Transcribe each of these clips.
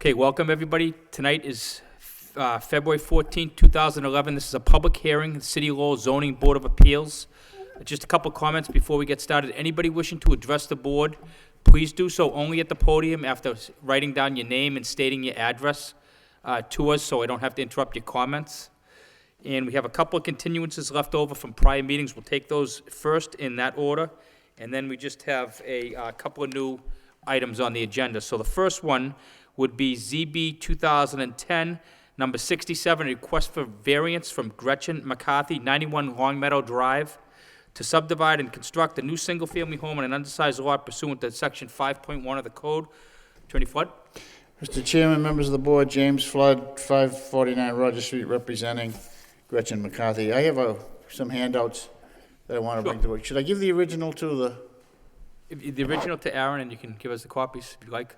Okay, welcome everybody. Tonight is February 14th, 2011. This is a public hearing, the City of Lowell Zoning Board of Appeals. Just a couple comments before we get started. Anybody wishing to address the board, please do so only at the podium after writing down your name and stating your address to us, so I don't have to interrupt your comments. And we have a couple of continuances left over from prior meetings. We'll take those first in that order. And then we just have a couple of new items on the agenda. So the first one would be ZB 2010, number 67, a request for variance from Gretchen McCarthy, 91 Long Meadow Drive, to subdivide and construct a new single-family home on an undersized lot pursuant to Section 5.1 of the Code. Attorney Flood? Mr. Chairman, members of the board, James Flood, 549 Roger Street, representing Gretchen McCarthy. I have some handouts that I want to bring to work. Should I give the original to The original to Aaron, and you can give us the copies if you like.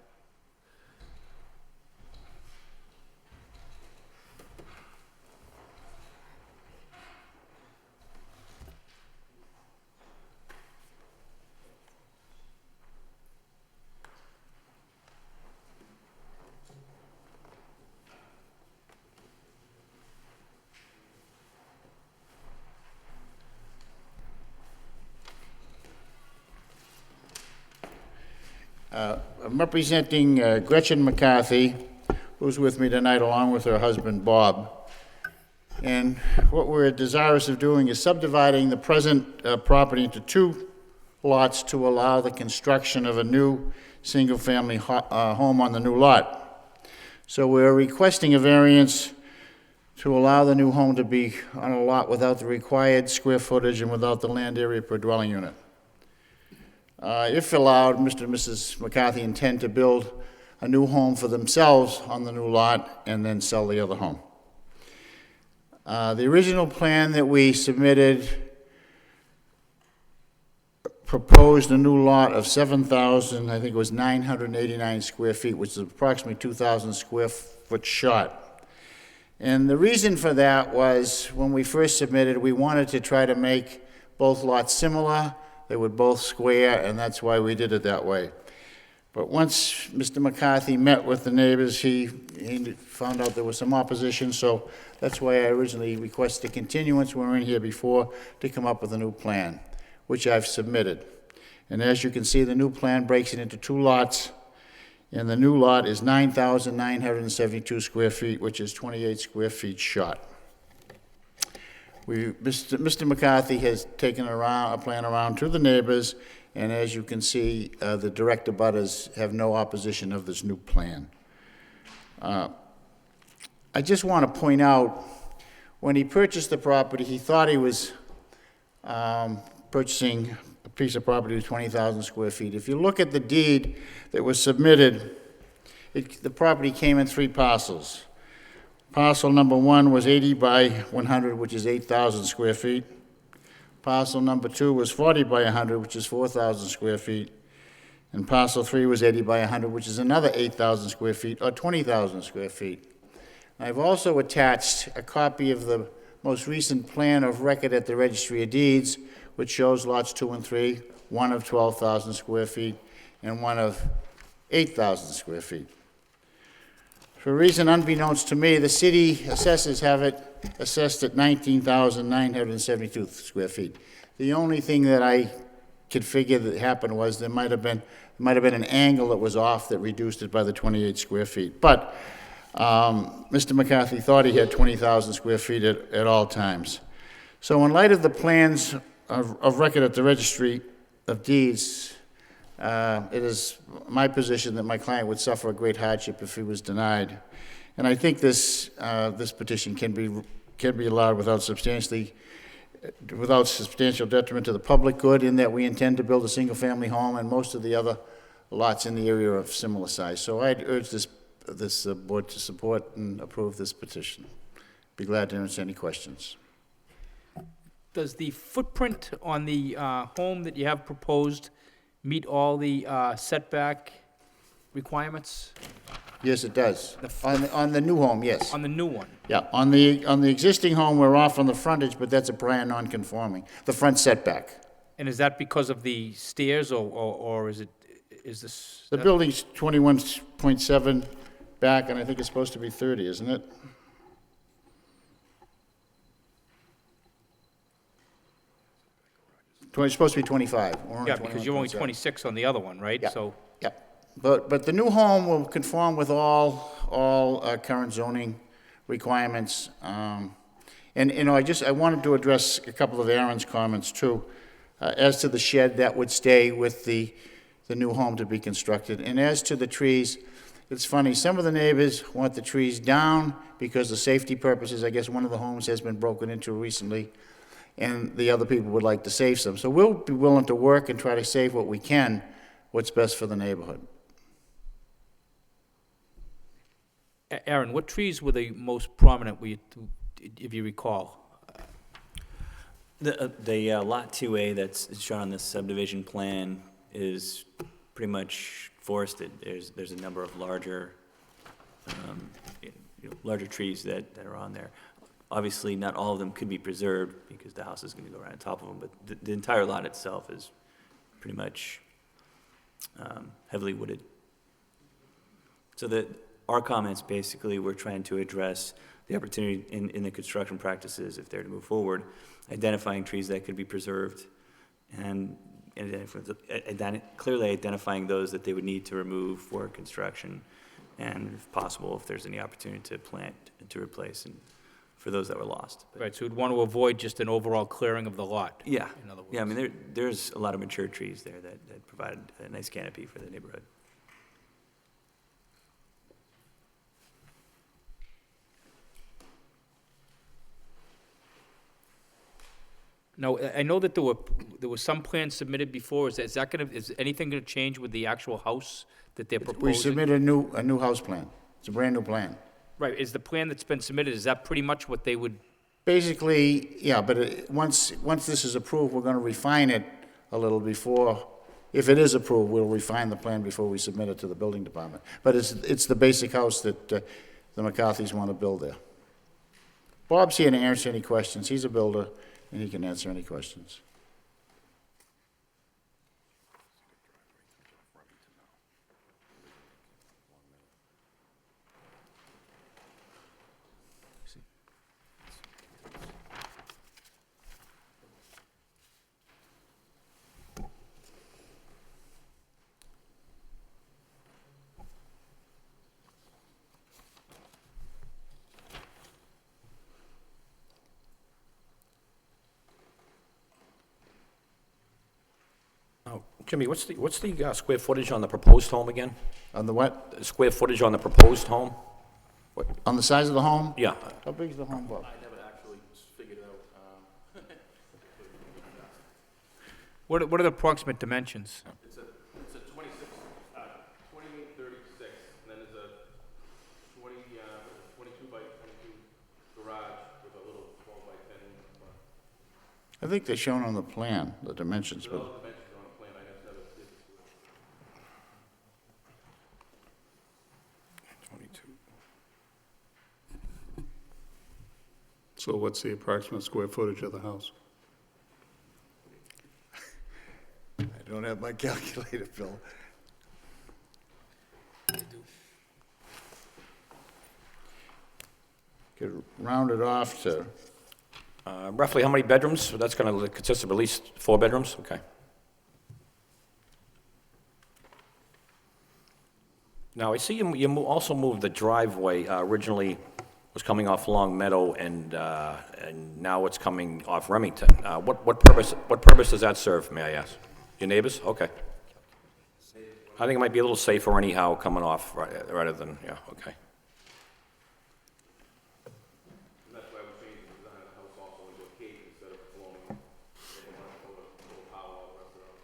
I'm representing Gretchen McCarthy, who's with me tonight, along with her husband, Bob. And what we're desirous of doing is subdividing the present property into two lots to allow the construction of a new single-family home on the new lot. So we're requesting a variance to allow the new home to be on a lot without the required square footage and without the land area per dwelling unit. If allowed, Mr. and Mrs. McCarthy intend to build a new home for themselves on the new lot and then sell the other home. The original plan that we submitted proposed a new lot of 7,000, I think it was 989 square feet, which is approximately 2,000 square foot short. And the reason for that was when we first submitted, we wanted to try to make both lots similar. They were both square, and that's why we did it that way. But once Mr. McCarthy met with the neighbors, he found out there was some opposition, so that's why I originally requested a continuance when we were in here before to come up with a new plan, which I've submitted. And as you can see, the new plan breaks it into two lots, and the new lot is 9,972 square feet, which is 28 square feet short. Mr. McCarthy has taken a plan around to the neighbors, and as you can see, the direct abutters have no opposition of this new plan. I just want to point out, when he purchased the property, he thought he was purchasing a piece of property with 20,000 square feet. If you look at the deed that was submitted, the property came in three parcels. Parcel number 1 was 80 by 100, which is 8,000 square feet. Parcel number 2 was 40 by 100, which is 4,000 square feet. And parcel 3 was 80 by 100, which is another 8,000 square feet, or 20,000 square feet. I've also attached a copy of the most recent plan of record at the Registry of Deeds, which shows lots 2 and 3, one of 12,000 square feet and one of 8,000 square feet. For a reason unbeknownst to me, the city assessors have it assessed at 19,972 square feet. The only thing that I could figure that happened was there might have been an angle that was off that reduced it by the 28 square feet. But Mr. McCarthy thought he had 20,000 square feet at all times. So in light of the plans of record at the Registry of Deeds, it is my position that my client would suffer a great hardship if he was denied. And I think this petition can be allowed without substantial detriment to the public good, in that we intend to build a single-family home, and most of the other lots in the area are of similar size. So I'd urge this board to support and approve this petition. Be glad to answer any questions. Does the footprint on the home that you have proposed meet all the setback requirements? Yes, it does. On the new home, yes. On the new one? Yeah, on the existing home, we're off on the frontage, but that's a prior non-conforming, the front setback. And is that because of the stairs, or is this? The building's 21.7 back, and I think it's supposed to be 30, isn't it? It's supposed to be 25. We're only Yeah, because you're only 21.7. 26 on the other one, right? Yeah. So, Yeah, but the new home will conform with all current zoning requirements. And, you know, I wanted to address a couple of Aaron's comments too. As to the shed, that would stay with the new home to be constructed. And as to the trees, it's funny, some of the neighbors want the trees down because of safety purposes. I guess one of the homes has been broken into recently, and the other people would like to save some. So we'll be willing to work and try to save what we can, what's best for the neighborhood. Aaron, what trees were the most prominent, if you recall? The Lot 2A that's shown on this subdivision plan is pretty much forested. There's a number of larger, larger trees that are on there. Obviously, not all of them could be preserved because the house is going to go right on top of them, but the entire lot itself is pretty much heavily wooded. So that our comments basically were trying to address the opportunity in the construction practices, if they're to move forward, identifying trees that could be preserved and clearly identifying those that they would need to remove for construction, and if possible, if there's any opportunity to plant and to replace, and for those that were lost. But Right, so we'd want to avoid just an overall clearing of the lot. yeah, In other words. yeah, I mean, there's a lot of mature trees there that provide a nice canopy for the neighborhood. Now, I know that there was some plans submitted before. Is anything gonna change with the actual house that they're proposing? We submitted a new house plan. It's a brand-new plan. Right, is the plan that's been submitted, is that pretty much what they would, Basically, yeah, but once this is approved, we're gonna refine it a little before, if it is approved, we'll refine the plan before we submit it to the building department. But it's the basic house that the McCarthys want to build there. Bob's here to answer any questions. He's a builder, and he can answer any questions. Oh, Jimmy, what's the square footage on the proposed home again? On the what? The square footage on the proposed home? On the size of the home? Yeah. How big is the home, Bob? I never actually figured it out. what are the approximate dimensions? It's a 26, 2836, and then there's a 22 by 22 garage with a little 12 by 10 in the front. I think they're shown on the plan, the dimensions, There are but all the dimensions on the plan, I just never did to it. 22. So what's the approximate square footage of the house? I don't have my calculator, Phil. Could round it off to, Roughly how many bedrooms? So that's going to consist of at least 4 bedrooms? Okay. Now, I see you also moved the driveway. Originally was coming off Long Meadow, and now it's coming off Remington. What purpose does that serve, may I ask? Your neighbors? Okay. I think it might be a little safer anyhow, coming off rather than, yeah, okay. And that's why we changed the design of the house also into a cave instead of flowing. They didn't want to put a little power all the rest of it.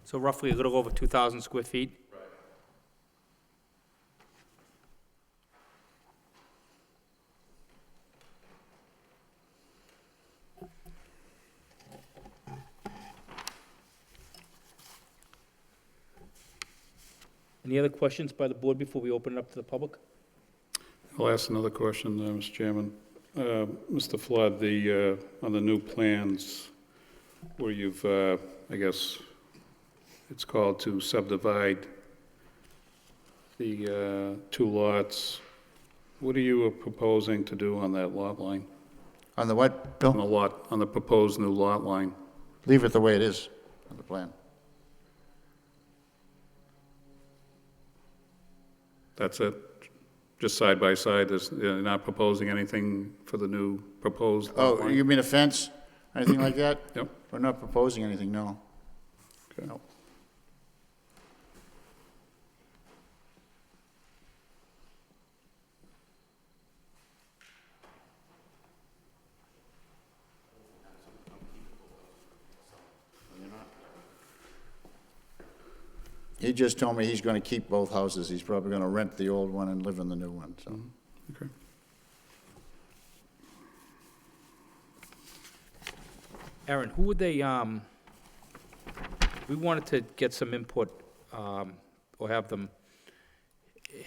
So roughly a little over 2,000 square feet? Any other questions by the board before we open it up to the public? I'll ask another question, Mr. Chairman. Mr. Flood, on the new plans where you've, I guess, it's called to subdivide the two lots, what are you proposing to do on that lot line? On the what, On the Bill? lot, on the proposed new lot line? Leave it the way it is on the plan. That's it? Just side by side, you're not proposing anything for the new proposed lot Oh, line? you mean a fence, anything like that? Yep. We're not proposing anything, no. Okay. No. He just told me he's gonna keep both houses. He's probably gonna rent the old one and live in the new one, so. Okay. Aaron, who would they, we wanted to get some input, or have them,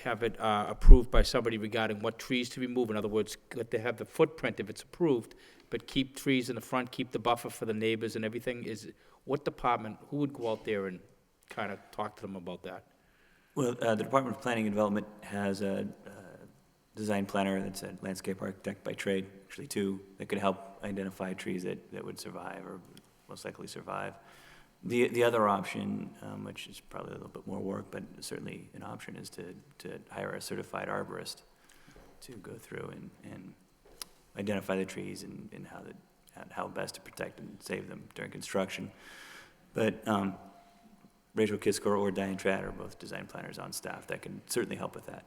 have it approved by somebody regarding what trees to remove. In other words, let they have the footprint if it's approved, but keep trees in the front, keep the buffer for the neighbors and everything. What department, who would go out there and kind of talk to them about that? Well, the Department of Planning and Development has a design planner that's a landscape architect by trade, actually two, that could help identify trees that would survive or most likely survive. The other option, which is probably a little bit more work, but certainly an option, is to hire a certified arborist to go through and identify the trees and how best to protect and save them during construction. But Rachel Kiskor or Diane Tratt are both design planners on staff that can certainly help with that.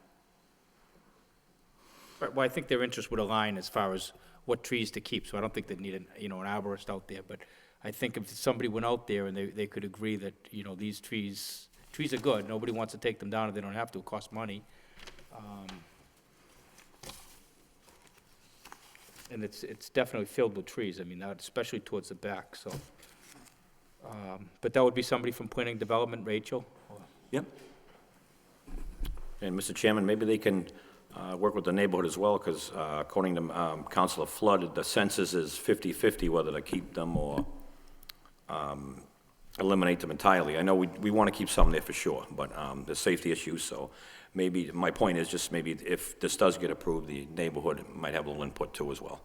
Right, well, I think their interests would align as far as what trees to keep, so I don't think they'd need an arborist out there, but I think if somebody went out there and they could agree that, these trees are good, nobody wants to take them down if they don't have to, it costs money. And it's definitely filled with trees, I mean, especially towards the back, so. But that would be somebody from planning development, Rachel? Yep. And Mr. Chairman, maybe they can work with the neighborhood as well, because according to Councilor Flood, the census is 50-50 whether to keep them or eliminate them entirely. I know we want to keep some there for sure, but there's safety issues, so maybe, my point is just maybe if this does get approved, the neighborhood might have a little input too as well.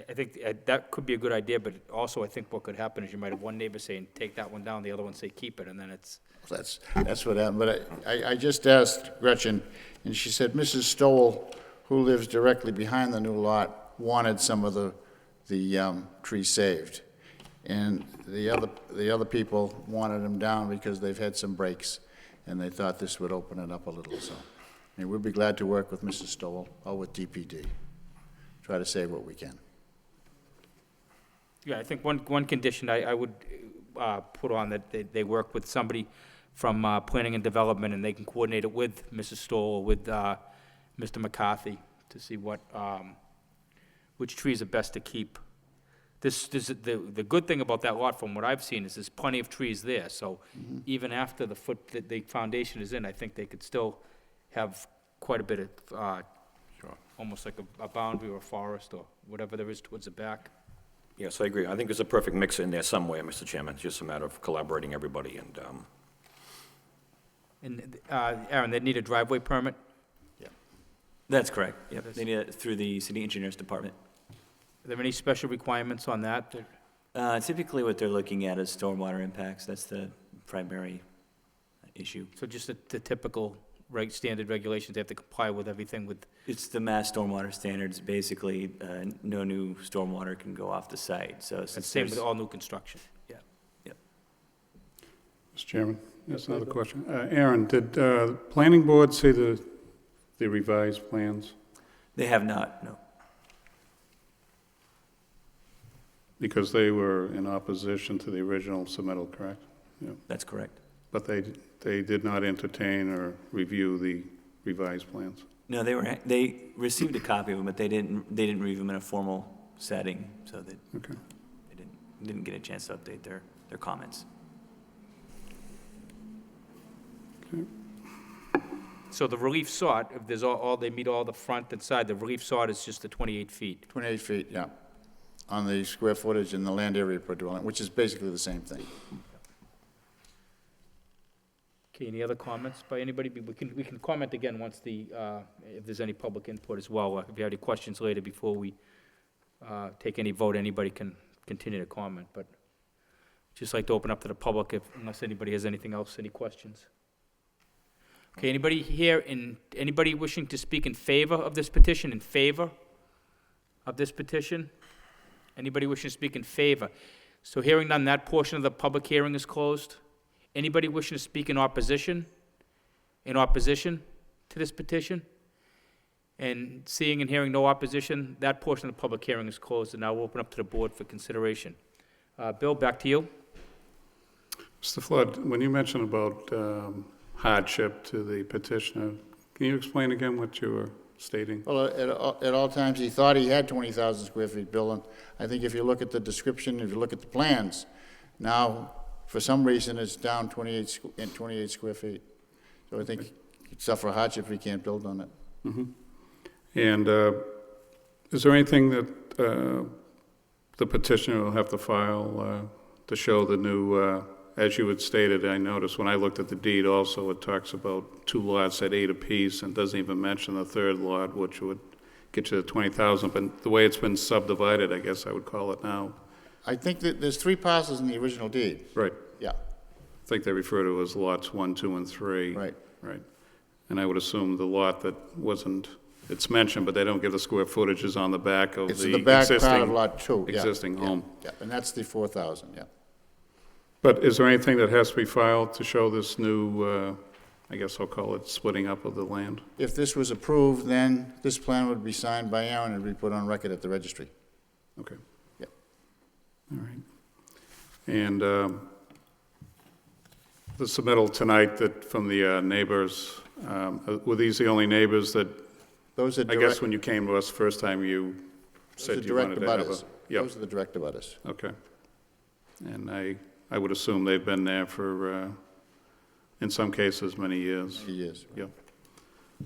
I think that could be a good idea, but also I think what could happen is you might have one neighbor saying, take that one down, the other one say, keep it, and then it's, That's what happened, but I just asked Gretchen, and she said Mrs. Stowell, who lives directly behind the new lot, wanted some of the trees saved. And the other people wanted them down because they've had some breaks, and they thought this would open it up a little, so. And we'd be glad to work with Mrs. Stowell or with DPD, try to save what we can. yeah, I think one condition I would put on that they work with somebody from planning and development, and they can coordinate it with Mrs. Stoll, with Mr. McCarthy, to see which trees are best to keep. The good thing about that lot, from what I've seen, is there's plenty of trees there, so even after the foundation is in, I think they could still have quite a bit of, almost like a boundary or a forest or whatever there is towards the back. Yes, I agree. I think there's a perfect mix in there somewhere, Mr. Chairman. It's just a matter of collaborating everybody and, And, Aaron, they need a driveway permit? That's correct, yep. They need it through the city engineers department. Are there any special requirements on that? Typically what they're looking at is stormwater impacts. That's the primary issue. So just the typical standard regulations, they have to comply with everything with, It's the mass stormwater standards. Basically, no new stormwater can go off the site, so and since same with there's. all new construction. Yeah, yep. Mr. Chairman, that's another question. Aaron, did the planning board see the revised plans? They have not, no. Because they were in opposition to the original submittal, correct? Yeah. That's correct. But they did not entertain or review the revised plans? No, they received a copy of them, but they didn't review them in a formal setting, so that Okay. they didn't get a chance to update their comments. Okay. So the relief sought, if there's they meet all the front and side, the relief sought is just the 28 feet. 28 feet, yeah, on the square footage and the land area per dwelling, which is basically the same thing. Okay, any other comments by anybody? We can comment again once if there's any public input as well. If you have any questions later before we take any vote, anybody can continue to comment, but just like to open up to the public unless anybody has anything else, any questions? Okay, anybody here, anybody wishing to speak in favor of this petition, in favor of this petition? Anybody wishing to speak in favor? So hearing none, that portion of the public hearing is closed. Anybody wishing to speak in opposition to this petition? And seeing and hearing no opposition, that portion of the public hearing is closed, and now we'll open up to the board for consideration. Bill, back to you. Mr. Flood, when you mentioned about hardship to the petitioner, can you explain again what you were stating? Well, at all times, he thought he had 20,000 square feet building. I think if you look at the description, if you look at the plans, now, for some reason, it's down 28 square feet. So I think he'd suffer hardship if he can't build on it. And is there anything that the petitioner will have to file to show the new, as you had stated, I noticed when I looked at the deed also, it talks about 2 lots at 8 apiece and doesn't even mention the 3rd lot, which would get you to 20,000. But the way it's been subdivided, I guess I would call it now. I think that there's 3 parcels in the original deed. Right. Yeah, I think they refer to it as lots 1, 2, and 3. right. Right. And I would assume the lot that wasn't, it's mentioned, but they don't give the square footages on the back of It's the the back part existing, of lot 2. Yeah, existing yeah, home. Yeah, and that's the 4,000, yeah. But is there anything that has to be filed to show this new, I guess I'll call it splitting up of the land? If this was approved, then this plan would be signed by Aaron and be put on record at the registry. Okay. Yep. All right. And the submittal tonight that from the neighbors, were these the only neighbors that, Those are I guess direct, when you came to us first time, you those are said you direct wanted to have a... abutters. Yep, Those are the direct abutters. okay. And I would assume they've been there for, in some cases, many years. He is. Yep.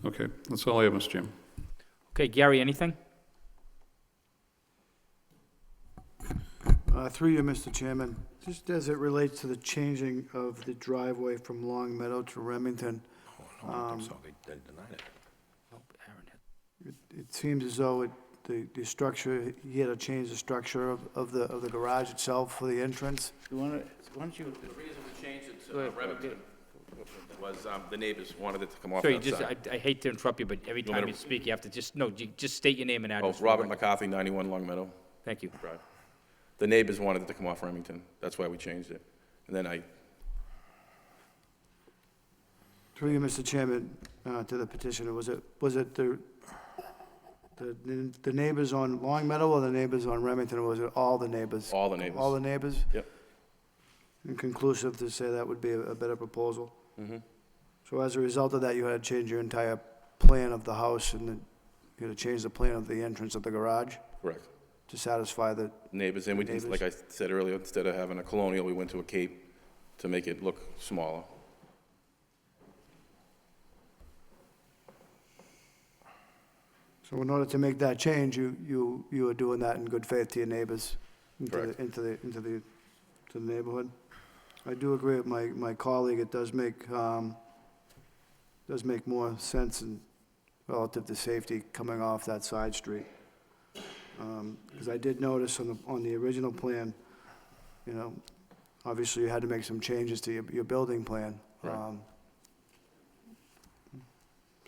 Okay, that's all I have, Mr. Chairman. Okay, Gary, anything? Through you, Mr. Chairman, just as it relates to the changing of the driveway from Long Meadow to Remington, No, I don't think so. They denied it. Oh, Aaron had- it seems as though the structure, he had to change the structure of the garage itself for the entrance. Why don't you, The reason we changed it Go to ahead. Remington was the neighbors wanted it to come off Sorry, that side. I hate to interrupt you, but every You want time me you to- speak, you have to just state your name and Oh, address. Robert McCarthy, 91 Long Meadow Thank you. Drive. The neighbors wanted it to come off Remington. That's why we changed it. And then Through you, Mr. Chairman, to the petitioner, was it the neighbors on Long Meadow or the neighbors on Remington, or was it all the neighbors? all the neighbors. All the neighbors? Yep. Inconclusive to say that would be a better proposal. Mhm. So as a result of that, you had to change your entire plan of the house, and then you had to change the plan of the entrance of the garage Correct. to satisfy the, Neighbors, and we did, like I said earlier, instead of having a colonial, we went to a cape to make it look smaller. so in order to make that change, you were doing that in good faith to your neighbors, Correct. into the neighborhood. I do agree with my colleague, it does make more sense in relative to safety coming off that side street. Because I did notice on the original plan, you know, obviously you had to make some changes to your building plan. Right.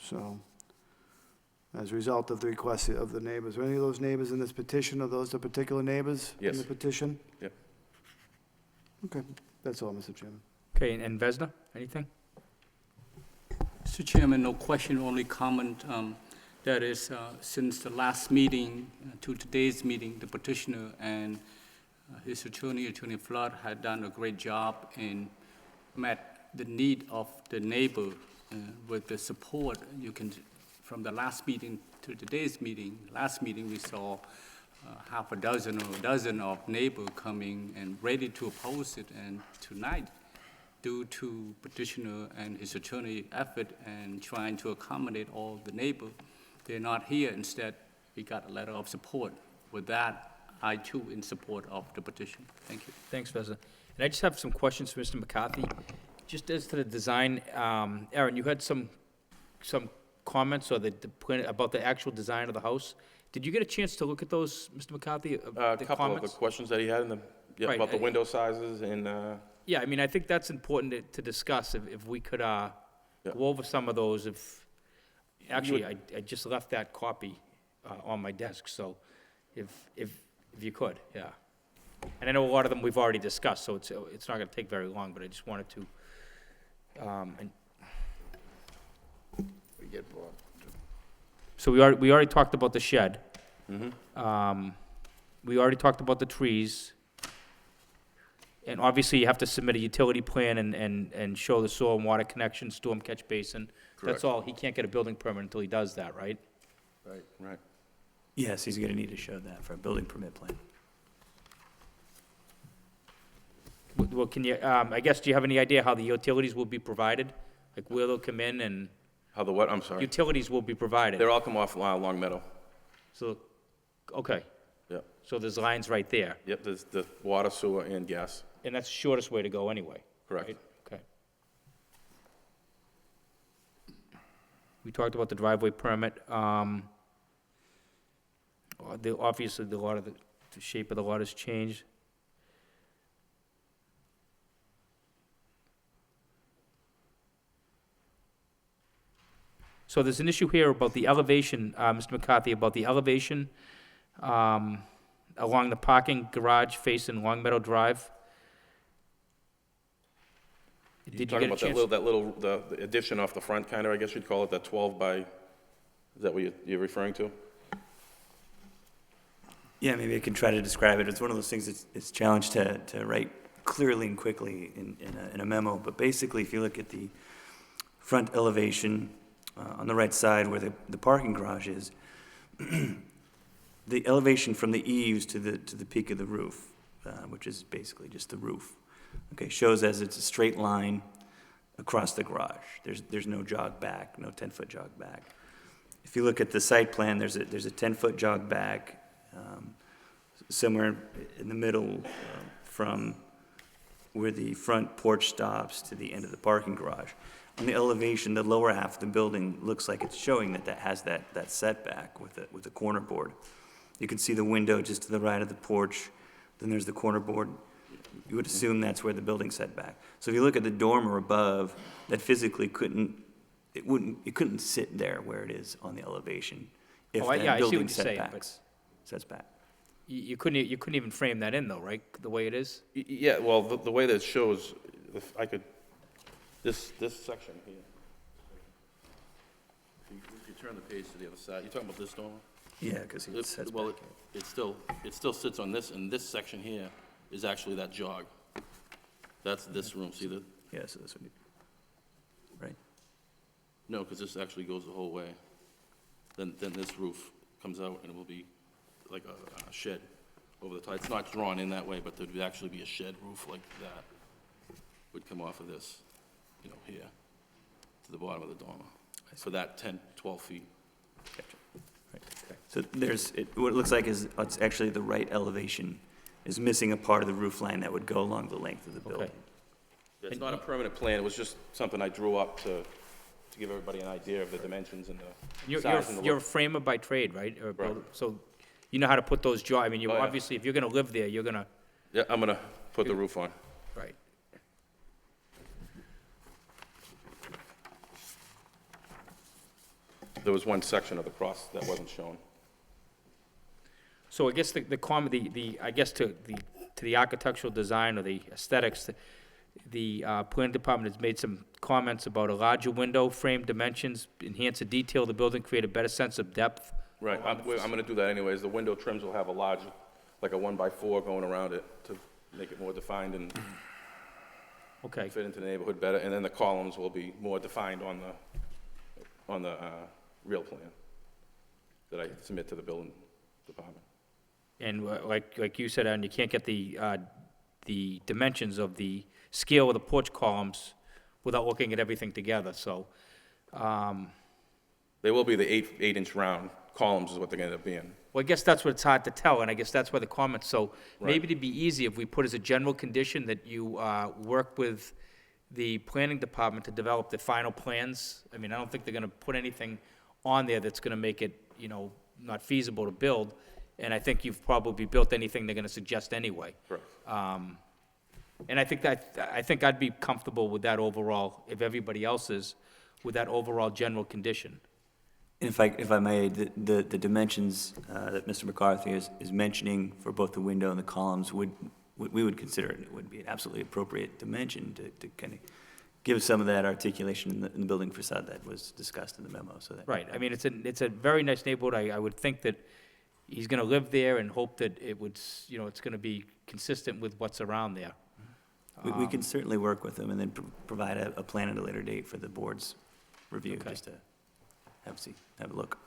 So, as a result of the request of the neighbors, are any of those neighbors in this petition, are those the particular neighbors in Yes. the petition? Yep. Okay, that's all, Mr. Chairman. Okay, and Vesna, anything? Mr. Chairman, no question, only comment. That is, since the last meeting to today's meeting, the petitioner and his attorney, Attorney Flood, had done a great job and met the need of the neighbor with the support. You can, from the last meeting to today's meeting, last meeting we saw half a dozen or a dozen of neighbors coming and ready to oppose it, and tonight due to petitioner and his attorney effort and trying to accommodate all the neighbor, they're not here. Instead, we got a letter of support. With that, I too in support of the petition. Thank you. Thanks, Vesa. And I just have some questions for Mr. McCarthy. Just as to the design, Aaron, you had some comments or the plan about the actual design of the house. Did you get a chance to look at those, Mr. McCarthy? A the couple of the comments? questions that he had in the, yeah, Right, about the window sizes and, Yeah, I mean, I think that's important to discuss, if we could go over some of those, actually, I just left that copy on my desk, so if you could, yeah. And I know a lot of them we've already discussed, so it's not gonna take very long, but I just wanted to, and We get Bob. so we already talked about the shed. We already talked about the trees. And obviously, you have to submit a utility plan and show the soil and water connection, storm catch basin. That's Correct. all. He can't get a building permit until he does that, right? right. Yes, he's gonna need to show that for a building permit plan. Well, can you, I guess, do you have any idea how the utilities will be provided? Like where they'll come in and How the what, I'm sorry? utilities will be provided? They're all come off Long Meadow. So, okay, Yep, so there's lines right there. yep, there's the water, sewer, and gas. And that's the shortest way to go anyway. Correct. Right? Okay. We talked about the driveway permit. Obviously, the shape of the lot has changed. So there's an issue here about the elevation, Mr. McCarthy, about the elevation along the parking garage facing Long Meadow Drive. You Did you talking get a about chance? the addition off the front, kind of, I guess you'd call it, that 12 by, is that what you're referring to? Yeah, maybe I can try to describe it. It's one of those things that's it's challenged to write clearly and quickly in a memo. But basically, if you look at the front elevation on the right side where the parking garage is, the elevation from the eaves to the peak of the roof, which is basically just the roof, okay, shows as it's a straight line across the garage. There's no jog back, no 10-foot jog back. If you look at the site plan, there's a 10-foot jog back somewhere in the middle from where the front porch stops to the end of the parking garage. On the elevation, the lower half of the building looks like it's showing that has that setback with the corner board. You can see the window just to the right of the porch, then there's the corner board. You would assume that's where the building setback. So if you look at the dormer above, that physically couldn't sit there where it is on the elevation if Oh, yeah, I that see what building you're saying, but- setbacks sets back. You couldn't even frame that in though, right? The way it is? Yeah, well, the way that it shows, if I could, this section here. If you turn the page to the other side, you're talking about this dormer? Yeah, because it sets Well, back. it still sits on this, and this section here is actually that jog. That's this room, see the, Yeah, so this would be, right. no, because this actually goes the whole way. Then this roof comes out, and it will be like a shed over the top. It's not drawn in that way, but there'd actually be a shed roof like that would come off of this, here, to the bottom of the dormer, for that 10, 12 feet. So what it looks like is, it's actually the right elevation is missing a part of the roof line that would go along the length of the building. It's not a permanent plan, it was just something I drew up to give everybody an idea of the dimensions and the size and the You're a look. framer by trade, right? Or a Right. builder, so you know how to put those I mean, Oh, yeah. obviously, if you're gonna live there, you're gonna, Yeah, I'm gonna put the roof on. right. There was one section of the cross that wasn't shown. So I guess the comment, I guess to the architectural design or the aesthetics, the planning department has made some comments about a larger window, frame dimensions, enhance the detail of the building, create a better sense of depth. Right, I'm gonna do that anyways. The window trims will have a large, like a 1x4 going around it to make it more defined and Okay, fit into the neighborhood better. And then the columns will be more defined on the real plan that I submit to the building department. and like you said, Aaron, you can't get the the dimensions of the scale of the porch columns without looking at everything together, so, They will be the 8-inch round columns is what they're gonna end up being. well, I guess that's what it's hard to tell, and I guess that's why the comments, so maybe it'd be easy if we put as a general condition that you work with the planning department to develop the final plans. I mean, I don't think they're gonna put anything on there that's gonna make it, you know, not feasible to build, and I think you've probably built anything they're gonna suggest anyway. Correct. And I think I'd be comfortable with that overall, if everybody else is, with that overall general condition. If I may, the dimensions that Mr. McCarthy is mentioning for both the window and the columns we would consider it would be an absolutely appropriate dimension to kind of give some of that articulation in the building facade that was discussed in the memo, so that. Right, I mean, it's a very nice neighborhood. I would think that he's gonna live there and hope that it would, you know, it's gonna be consistent with what's around there. We can certainly work with them and then provide a plan at a later date for the board's review, Okay. just to have a look.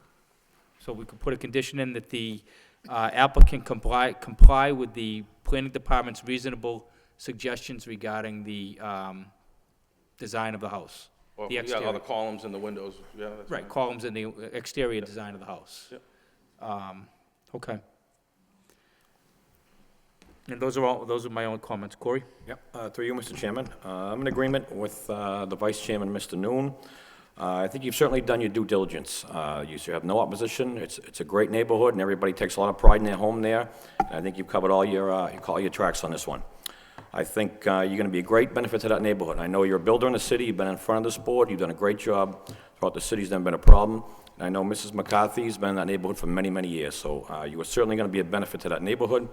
So we could put a condition in that the applicant comply with the planning department's reasonable suggestions regarding the design of the house. Well, The yeah, all the exterior, columns and the windows, yeah, that's right, fine. columns in the exterior design of the house. Yep. Okay. And those are my own comments. Corey? Yep, through you, Mr. Chairman. I'm in agreement with the Vice Chairman, Mr. Noon. I think you've certainly done your due diligence. You should have no opposition. It's a great neighborhood, and everybody takes a lot of pride in their home there. And I think you've covered all your tracks on this one. I think you're going to be a great benefit to that neighborhood. I know you're a builder in the city. You've been in front of this board. You've done a great job throughout the city. It's never been a problem. And I know Mrs. McCarthy's been in that neighborhood for many, many years. So you are certainly going to be a benefit to that neighborhood.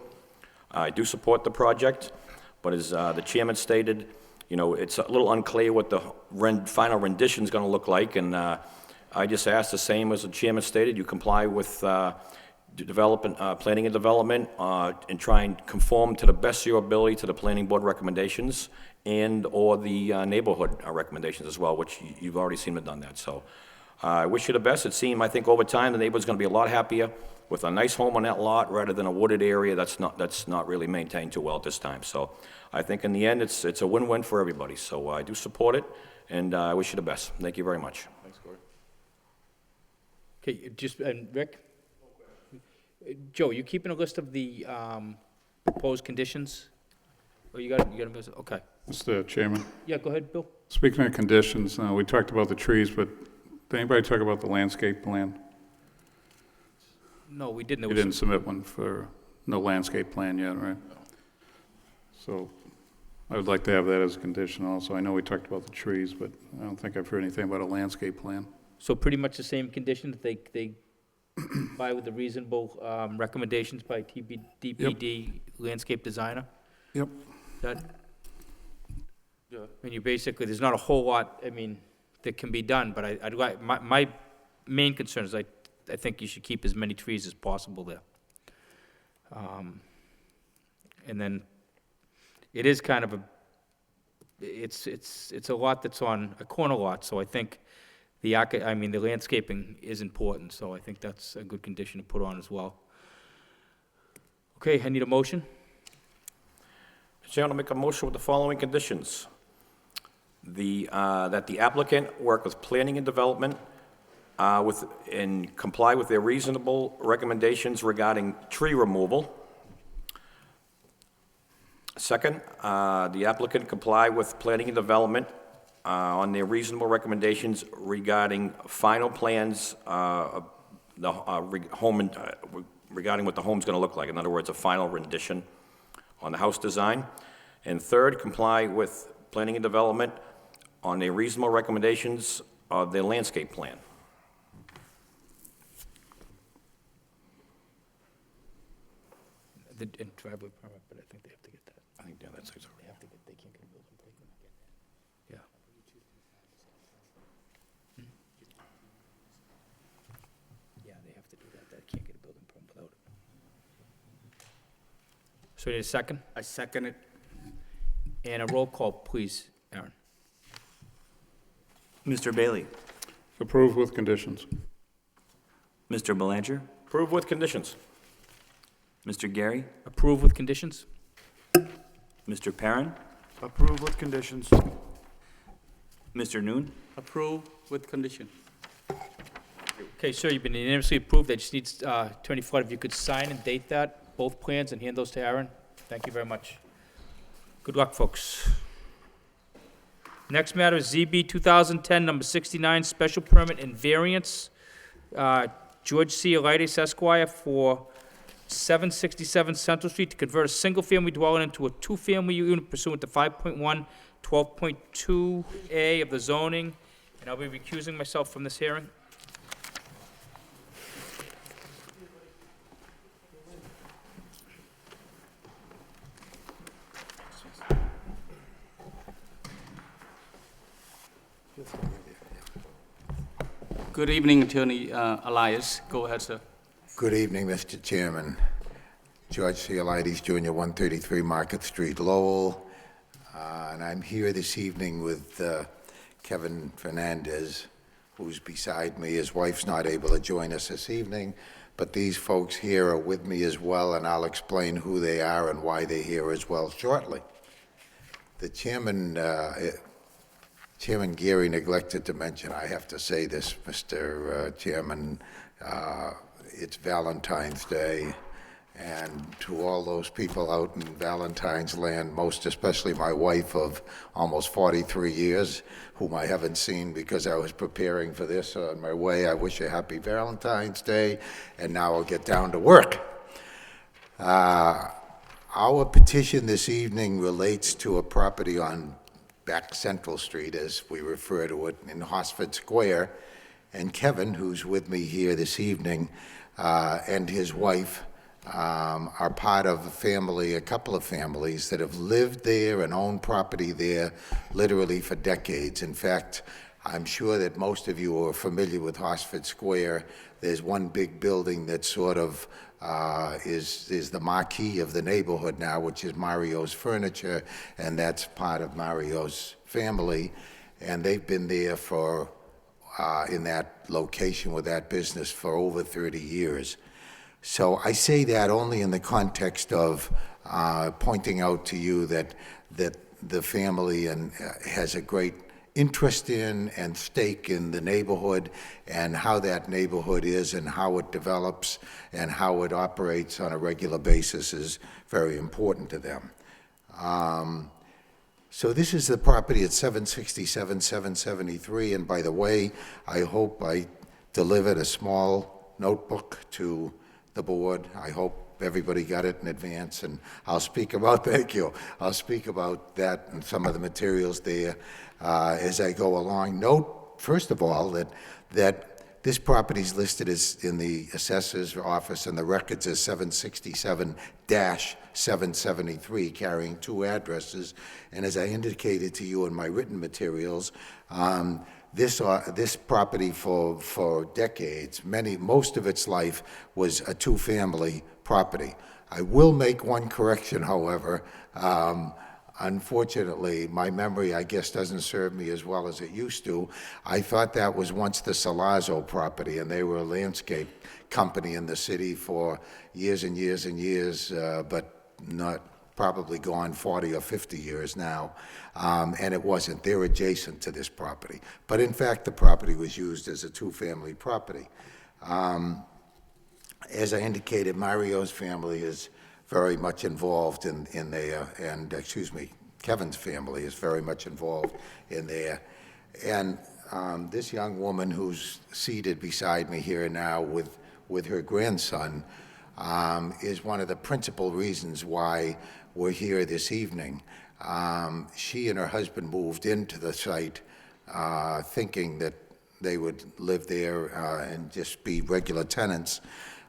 I do support the project, but as the chairman stated, you know, it's a little unclear what the final rendition is going to look like, and I just ask the same as the chairman stated, you comply with planning and development, and try and conform to the best of your ability to the planning board recommendations and/or the neighborhood recommendations as well, which you've already seen them done that. So I wish you the best. It seemed, I think, over time, the neighborhood's going to be a lot happier with a nice home on that lot rather than a wooded area that's not really maintained too well at this time. So I think in the end, it's a win-win for everybody. So I do support it, and I wish you the best. Thank you very much. Thanks, Corey. Okay, and Rick? Joe, you keeping a list of the proposed conditions? Oh, you got a list, okay. Mr. Chairman, Yeah, go ahead, Bill. speaking of conditions, we talked about the trees, but did anybody talk about the landscape plan? No, we didn't. You didn't submit one for no landscape plan yet, right? So I would like to have that as a condition also. I know we talked about the trees, but I don't think I've heard anything about a landscape plan. So pretty much the same condition, that they comply with the reasonable recommendations by DPD landscape designer? Yep. That, Yeah. I mean, you basically, there's not a whole lot, I mean, that can be done, but I'd like, my main concern is I think you should keep as many trees as possible there. And then, it is kind of it's a lot that's on a corner lot, so I think the landscaping is important, so I think that's a good condition to put on as well. Okay, I need a motion. Mr. Chairman, I'll make a motion with the following conditions. That the applicant work with planning and development and comply with their reasonable recommendations regarding tree removal. Second, the applicant comply with planning and development on their reasonable recommendations regarding final plans of the home, regarding what the home's going to look like. In other words, a final rendition on the house design. And third, comply with planning and development on their reasonable recommendations of their landscape plan. The driveway permit, but I think they have to get that. I think, yeah, that's They have to get, they can't get a building permit. Yeah. Yeah, they have to do that. They can't get a building permit without it. So we need a second? I second it. And a roll call, please, Aaron. Mr. Bailey? Approved with conditions. Mr. Belanger? Approve with conditions. Mr. Gary? Approve with conditions? Mr. Perrin, Approve with conditions. Mr. Noon, Approve with condition. Okay, sir, you've been unanimously approved. I just need, Attorney Flood, if you could sign and date that, both plans, and hand those to Aaron. Thank you very much. Good luck, folks. Next matter is ZB 2010, number 69, special permit and variance. George C. Elitis Esquire for 767 Central Street to convert a single-family dwelling into a two-family unit pursuant to 5.1, 12.2A of the zoning, and I'll be recusing myself from this hearing. Good evening, Attorney Elias. Go ahead, sir. Good evening, Mr. Chairman. George C. Elides Jr., 133 Market Street, Lowell. And I'm here this evening with Kevin Fernandez, who's beside me. His wife's not able to join us this evening, but these folks here are with me as well, and I'll explain who they are and why they're here as well shortly. The chairman, Chairman Geary neglected to mention, I have to say this, Mr. Chairman, it's Valentine's Day, and to all those people out in Valentine's land, most especially my wife of almost 43 years, whom I haven't seen because I was preparing for this on my way, I wish you a happy Valentine's Day, and now I'll get down to work. Our petition this evening relates to a property on Back Central Street, as we refer to it, in Hosford Square. And Kevin, who's with me here this evening, and his wife are part of a family, a couple of families that have lived there and owned property there literally for decades. In fact, I'm sure that most of you are familiar with Hosford Square. There's one big building that sort of is the marquee of the neighborhood now, which is Mario's Furniture, and that's part of Mario's family. And they've been there for, in that location with that business for over 30 years. So I say that only in the context of pointing out to you that the family has a great interest in and stake in the neighborhood and how that neighborhood is and how it develops and how it operates on a regular basis is very important to them. So this is the property at 767, 773, and by the way, I hope I delivered a small notebook to the board. I hope everybody got it in advance, and I'll speak about, thank you, I'll speak about that and some of the materials there as I go along. Note, first of all, that this property is listed as in the assessor's office and the records as 767-773, carrying two addresses. And as I indicated to you in my written materials, this property for decades, most of its life was a two-family property. I will make one correction, however. Unfortunately, my memory, I guess, doesn't serve me as well as it used to. I thought that was once the Salazzo property, and they were a landscape company in the city for years and years and years, but not probably gone 40 or 50 years now, and it wasn't. They're adjacent to this property. But in fact, the property was used as a two-family property. As I indicated, Mario's family is very much involved in there, and Kevin's family is very much involved in there. And this young woman who's seated beside me here now with her grandson is one of the principal reasons why we're here this evening. She and her husband moved into the site thinking that they would live there and just be regular tenants.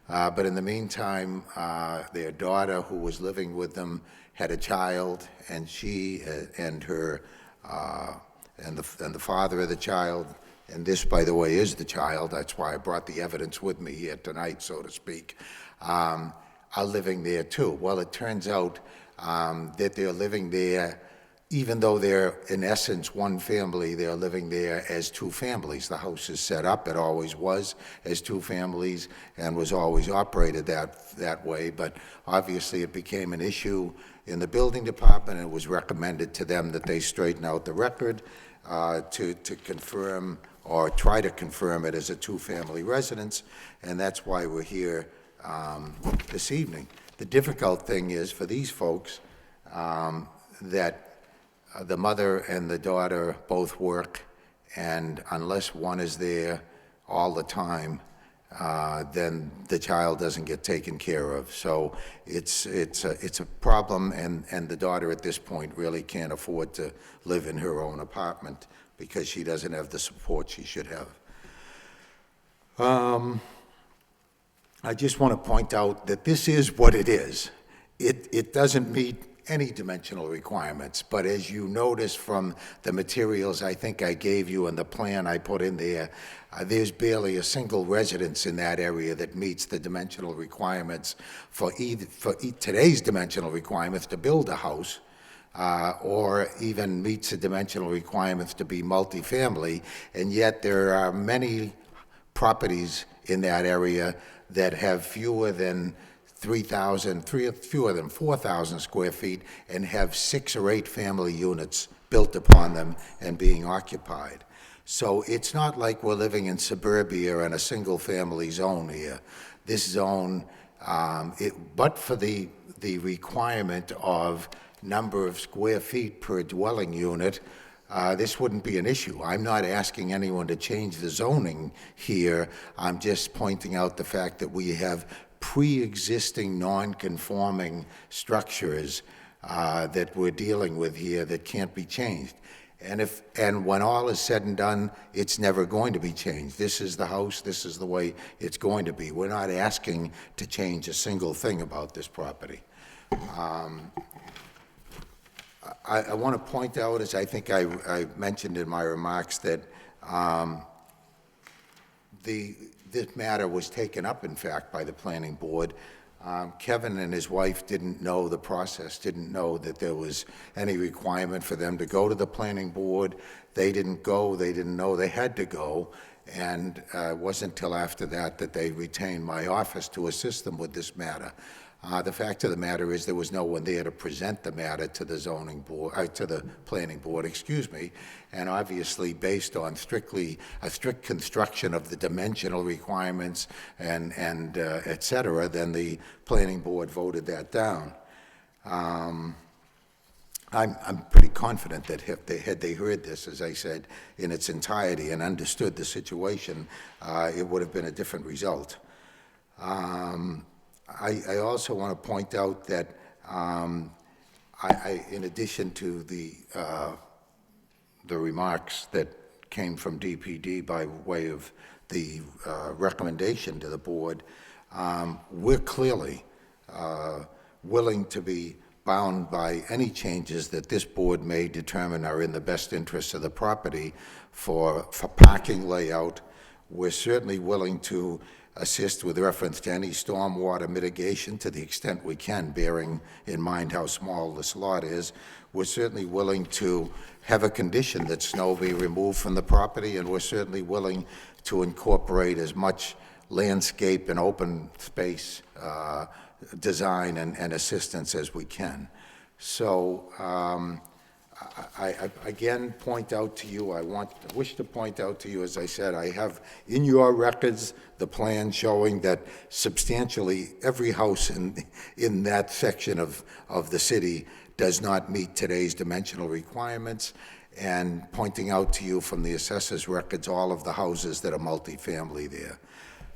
But in the meantime, their daughter, who was living with them, had a child, and she and her and the father of the child, and this, by the way, is the child. That's why I brought the evidence with me here tonight, so to speak. Are living there too. Well, it turns out that they're living there. Even though they're, in essence, one family, they're living there as two families. The house is set up, it always was, as two families and was always operated that way, but obviously it became an issue in the building department, and it was recommended to them that they straighten out the record to confirm, or try to confirm it as a two-family residence, and that's why we're here this evening. The difficult thing is for these folks that the mother and the daughter both work, and unless one is there all the time, then the child doesn't get taken care of. So it's a problem, and the daughter at this point really can't afford to live in her own apartment because she doesn't have the support she should have. I just want to point out that this is what it is. It doesn't meet any dimensional requirements, but as you notice from the materials I think I gave you and the plan I put in there, there's barely a single residence in that area that meets the dimensional requirements for today's dimensional requirements to build a house, or even meets the dimensional requirements to be multifamily, and yet there are many properties in that area that have fewer than 4,000 square feet and have 6 or 8 family units built upon them and being occupied. So it's not like we're living in suburbia or in a single-family zone here. This zone, but for the requirement of number of square feet per dwelling unit, this wouldn't be an issue. I'm not asking anyone to change the zoning here. I'm just pointing out the fact that we have pre-existing non-conforming structures that we're dealing with here that can't be changed. And when all is said and done, it's never going to be changed. This is the house, this is the way it's going to be. We're not asking to change a single thing about this property. I want to point out, as I think I mentioned in my remarks, that this matter was taken up, in fact, by the planning board. Kevin and his wife didn't know the process, didn't know that there was any requirement for them to go to the planning board. They didn't go, they didn't know they had to go, and it wasn't until after that that they retained my office to assist them with this matter. The fact of the matter is there was no one there to present the matter to the zoning board, to the planning board, excuse me, and obviously based on a strict construction of the dimensional requirements and et cetera, then the planning board voted that down. I'm pretty confident that had they heard this, as I said, in its entirety and understood the situation, it would have been a different result. I also want to point out that in addition to the remarks that came from DPD by way of the recommendation to the board, we're clearly willing to be bound by any changes that this board may determine are in the best interests of the property for parking layout. We're certainly willing to assist with reference to any stormwater mitigation to the extent we can, bearing in mind how small this lot is. We're certainly willing to have a condition that snow be removed from the property, and we're certainly willing to incorporate as much landscape and open space design and assistance as we can. So I again point out to you, I wish to point out to you, as I said, I have in your records the plan showing that substantially every house in that section of the city does not meet today's dimensional requirements, and pointing out to you from the assessor's records all of the houses that are multifamily there.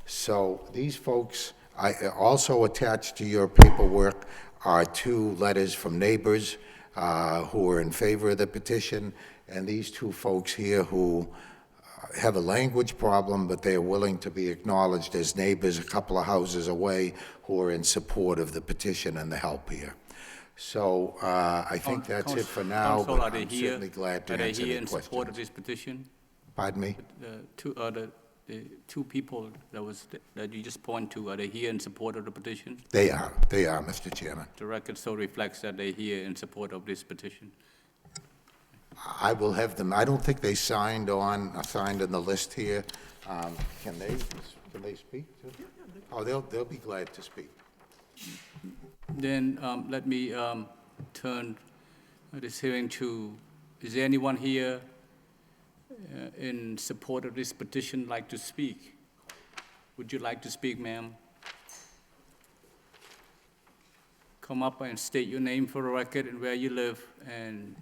So these folks, I also attached to your paperwork are 2 letters from neighbors who are in favor of the petition, and these 2 folks here who have a language problem, but they are willing to be acknowledged as neighbors a couple of houses away who are in support of the petition and the help here. So I think that's it for now, Counsel, but I'm certainly glad to answer any questions. Are they here in support of this petition? Pardon me? The 2 people that you just point to, are they here in support of the petition? They are, Mr. Chairman. The record so reflects that they're here in support of this petition. I will have them, I don't think they signed in the list here. Can they speak? Oh, they'll be glad to speak. Then let me turn this hearing to, is there anyone here in support of this petition like to speak? Would you like to speak, ma'am? Come up and state your name for the record and where you live, and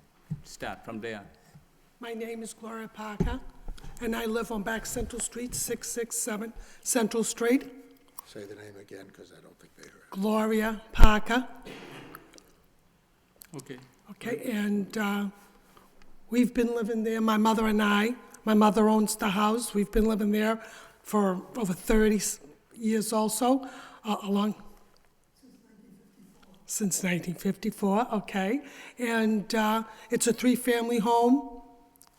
start from there. My name is Gloria Parker, and I live on Back Central Street, 667 Central Street. Say the name again, because I don't think they heard. Gloria Parker. Okay. Okay, and we've been living there, my mother and I. My mother owns the house. We've been living there for over 30 years also, since 1954, okay. And it's a three-family home.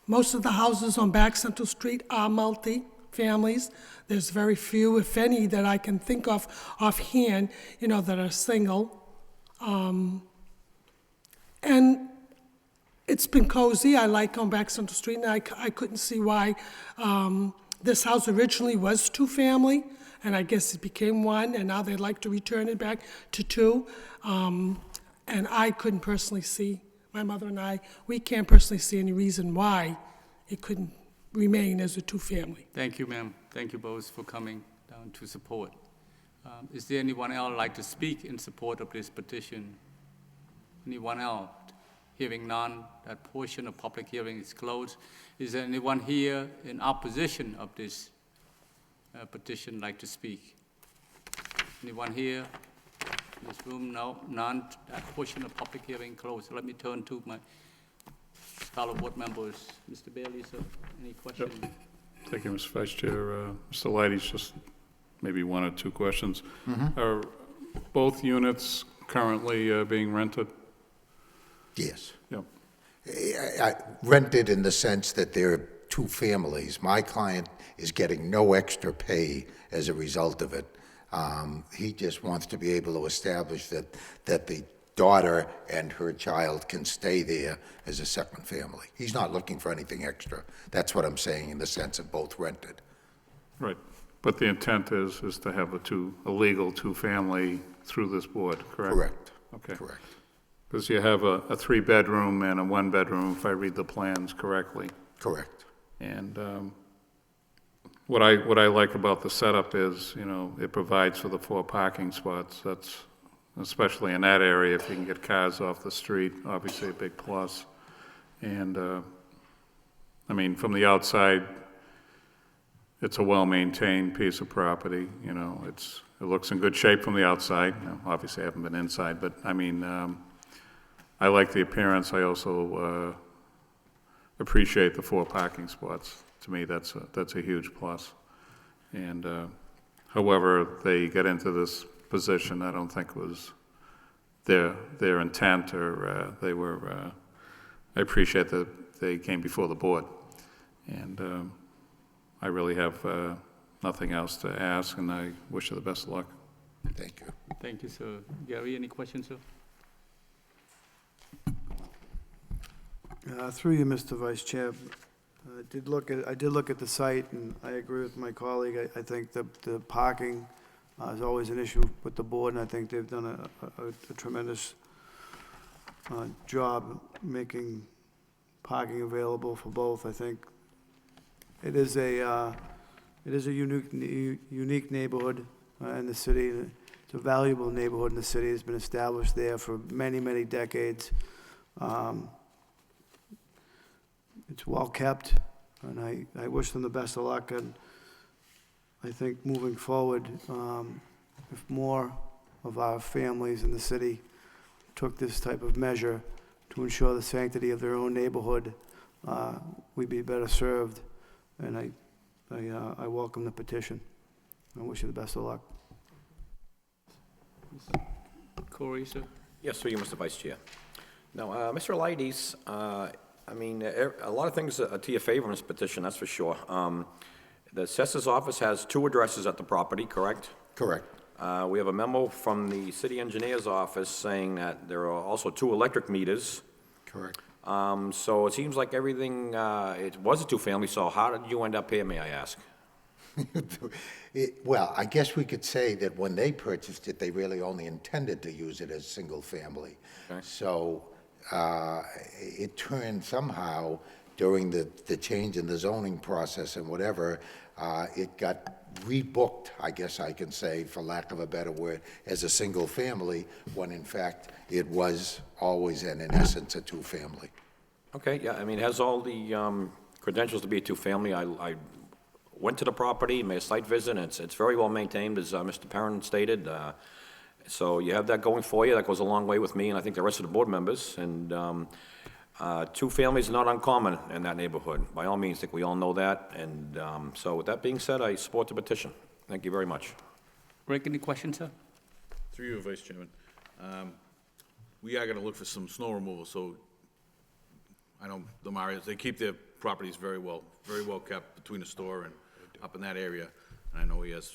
Most of the houses on Back Central Street are multi-families. There's very few, if any, that I can think of offhand, that are single. And it's been cozy. I like going Back Central Street, and I couldn't see why this house originally was two-family, and I guess it became one, and now they'd like to return it back to two. And I couldn't personally see, my mother and I, we can't personally see any reason why it couldn't remain as a two-family. Thank you, ma'am. Thank you both for coming down to support. Is there anyone else like to speak in support of this petition? Anyone else? Hearing none, that portion of public hearing is closed. Is there anyone here in opposition of this petition like to speak? Anyone here in this room? No, none. That portion of public hearing closed. Let me turn to my fellow board members. Mr. Bailey, sir, any questions? Yep. Thank you, Mr. Vice Chair. Mr. Leidy's just maybe one or two questions. Are both units currently being rented? Yes. Yep. Rented in the sense that they're two families. My client is getting no extra pay as a result of it. He just wants to be able to establish that the daughter and her child can stay there as a second family. He's not looking for anything extra. That's what I'm saying in the sense of both rented. Right. But the intent is to have a legal two-family through this board, correct? Correct. Okay. Correct. Because you have a three-bedroom and a one-bedroom, if I read the plans correctly. Correct. And what I like about the setup is, it provides for the 4 parking spots. That's, especially in that area, if you can get cars off the street, obviously a big plus. And, from the outside, it's a well-maintained piece of property, it looks in good shape from the outside. Obviously, I haven't been inside, but, I like the appearance. I also appreciate the 4 parking spots. To me, that's a huge plus. And however they get into this position, I don't think was their intent, or they were. I appreciate that they came before the board, and I really have nothing else to ask, and I wish you the best of luck. Thank you. Thank you, sir. Gary, any questions, sir? Through you, Mr. Vice Chair, I did look at the site, and I agree with my colleague. I think the parking is always an issue with the board, and I think they've done a tremendous job making parking available for both. I think it is a unique neighborhood in the city. It's a valuable neighborhood in the city. It's been established there for many, many decades. It's well-kept, and I wish them the best of luck, and I think moving forward, if more of our families in the city took this type of measure to ensure the sanctity of their own neighborhood, we'd be better served, and I welcome the petition. I wish you the best of luck. Corey, sir? Yes, through you, Mr. Vice Chair. Now, Mr. Leidy's, a lot of things are to your favor in this petition, that's for sure. The assessor's office has 2 addresses at the property, correct? Correct. We have a memo from the city engineer's office saying that there are also 2 electric meters. Correct. So it seems like everything, it was a 2-family, so how did you end up here, may I ask? Well, I guess we could say that when they purchased it, they really only intended to use it as single-family. So it turned somehow during the change in the zoning process and whatever, it got rebooked, I guess I can say, for lack of a better word, as a single-family, when in fact it was always and in essence a two-family. Okay, yeah, I mean, it has all the credentials to be a two-family. I went to the property, made a site visit, and it's very well maintained, as Mr. Perrin stated. So you have that going for you. That goes a long way with me, and I think the rest of the board members. And two families are not uncommon in that neighborhood. By all means, I think we all know that. And so with that being said, I support the petition. Thank you very much. Rick, any questions, sir? Through you, Vice Chairman. We are gonna look for some snow removal, so I know the Marios, they keep their properties very well kept between the store and up in that area. And I know he has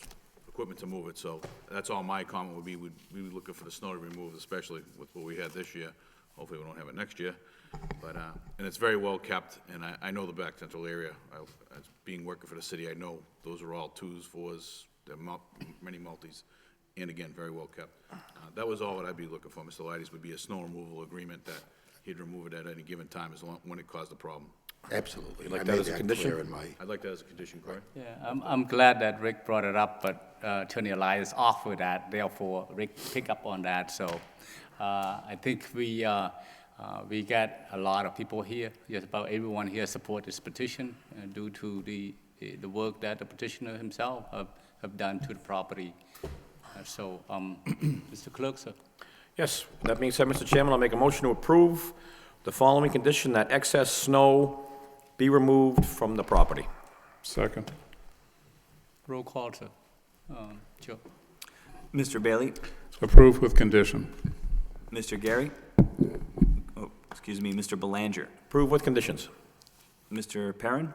equipment to move it, so that's all my comment would be, we'd be looking for the snow to be removed, especially with what we had this year. Hopefully we don't have it next year. But, and it's very well kept, and I know the back central area. As being working for the city, I know those are all 2s, 4s, they're many multis, and again, very well kept. That was all that I'd be looking for, Mr. Leides, would be a snow removal agreement that he'd remove it at any given time as long, when it caused a problem. Absolutely. like I that made as a that condition? clear in my... I'd like that as a condition, Corey. Yeah, I'm glad that Rick brought it up, but Attorney Elias offered that, therefore Rick picked up on that. So I think we get a lot of people here, just about everyone here support this petition due to the work that the petitioner himself have done to the property. So, Mr. Clerk, sir. Yes, that being said, Mr. Chairman, I'll make a motion to approve the following condition, that excess snow be removed from the property. Second. Roll call, sir. Joe. Mr. Bailey? Approved with condition. Mr. Gary? Oh, excuse me, Mr. Belanger? Approve with conditions. Mr. Perrin?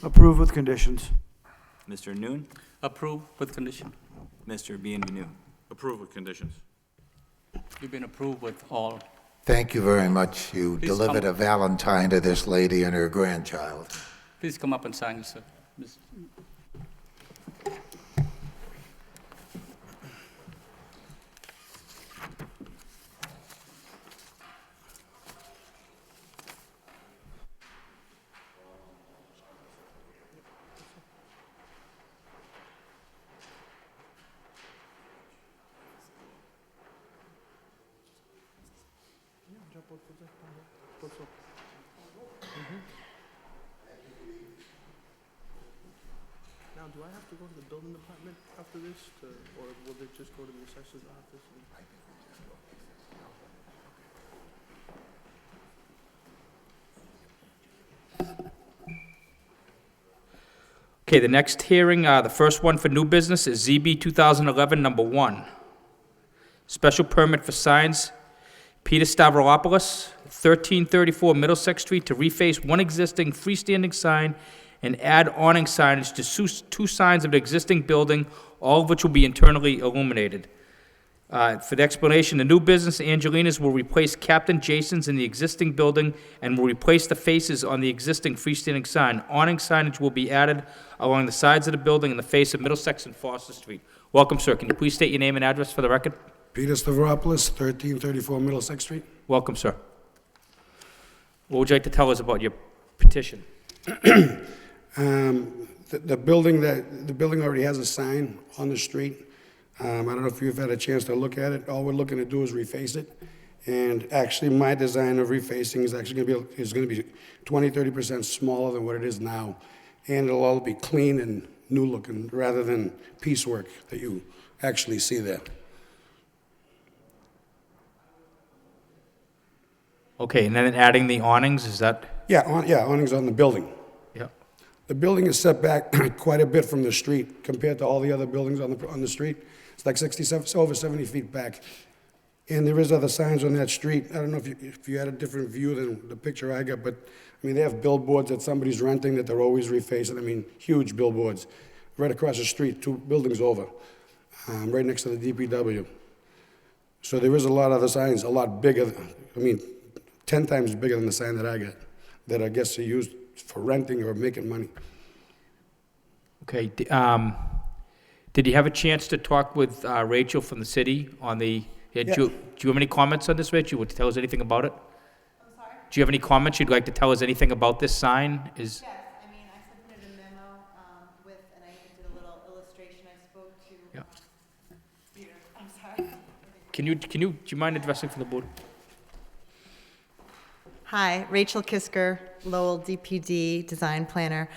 Approve with conditions. Mr. Noon? Approve with condition. Mr. Bienvenu? Approve with conditions. You've been approved with all. Thank you very much. You Please delivered come. a valentine to this lady and her grandchild. Please come up and sign, sir. Now, do I have to go to the building department after this, or will they just go to the assessor's office? Okay, the next hearing, the first one for new business is ZB 2011, number 1. Special permit for signs, Peter Stavropoulos, 1334 Middlesex Street, to reface one existing freestanding sign and add awning signage to two signs of the existing building, all of which will be internally illuminated. For the explanation, the new business, Angelina's, will replace Captain Jason's in the existing building and will replace the faces on the existing freestanding sign. Awning signage will be added along the sides of the building in the face of Middlesex and Foster Street. Welcome, sir. Can you please state your name and address for the record? Peter Stavropoulos, 1334 Middlesex Street. Welcome, sir. What would you like to tell us about your petition? The building already has a sign on the street. I don't know if you've had a chance to look at it. All we're looking to do is reface it. And actually, my design of refacing is actually going to be 20-30% smaller than what it is now. And it'll all be clean and new looking rather than piecework that you actually see there. Okay, and then adding the awnings, is that? Yeah, awnings on the building. Yeah. The building is set back quite a bit from the street compared to all the other buildings on the street. It's like 67, it's over 70 feet back. And there is other signs on that street. I don't know if you had a different view than the picture I got, but I mean, they have billboards that somebody's renting that they're always refacing. I mean, huge billboards right across the street, 2 buildings over, right next to the DPW. So there is a lot of other signs, a lot bigger. I mean, 10 times bigger than the sign that I got, that I guess are used for renting or making money. Okay, did you have a chance to talk with Rachel from the city on the, do you have any comments on this, Rachel? Would you tell us anything about it? I'm sorry? Do you have any comments you'd like to tell us anything about this sign? Yes, I mean, I submitted a memo with, and I even did a little illustration. I spoke to, Yeah. Peter, I'm sorry. Do you mind addressing from the board? Hi, Rachel Kisker, Lowell DPD Design Planner.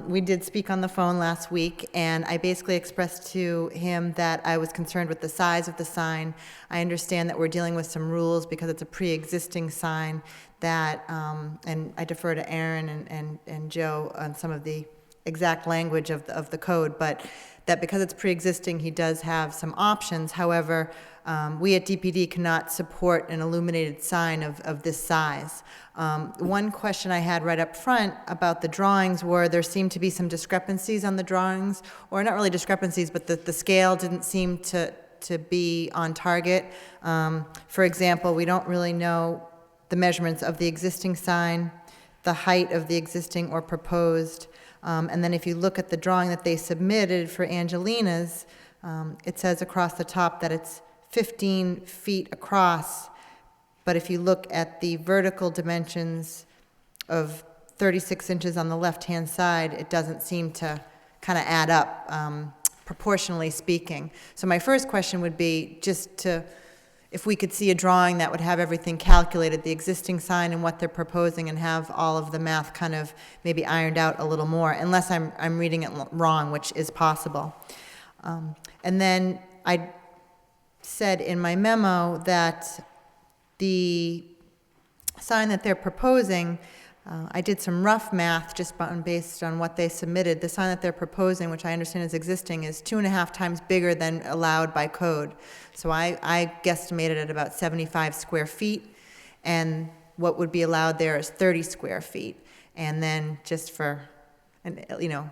We did speak on the phone last week, and I basically expressed to him that I was concerned with the size of the sign. I understand that we're dealing with some rules because it's a pre-existing sign that, and I defer to Aaron and Joe on some of the exact language of the code, but that because it's pre-existing, he does have some options. However, we at DPD cannot support an illuminated sign of this size. One question I had right up front about the drawings were there seemed to be some discrepancies on the drawings, or not really discrepancies, but the scale didn't seem to be on target. For example, we don't really know the measurements of the existing sign, the height of the existing or proposed. And then if you look at the drawing that they submitted for Angelina's, it says across the top that it's 15 feet across, but if you look at the vertical dimensions of 36 inches on the left-hand side, it doesn't seem to kind of add up, proportionally speaking. So my first question would be just to, if we could see a drawing that would have everything calculated, the existing sign and what they're proposing, and have all of the math kind of maybe ironed out a little more, unless I'm reading it wrong, which is possible. And then I said in my memo that the sign that they're proposing, I did some rough math just based on what they submitted. The sign that they're proposing, which I understand is existing, is 2.5 times bigger than allowed by code. So I guesstimated at about 75 square feet, and what would be allowed there is 30 square feet. And then just for, you know,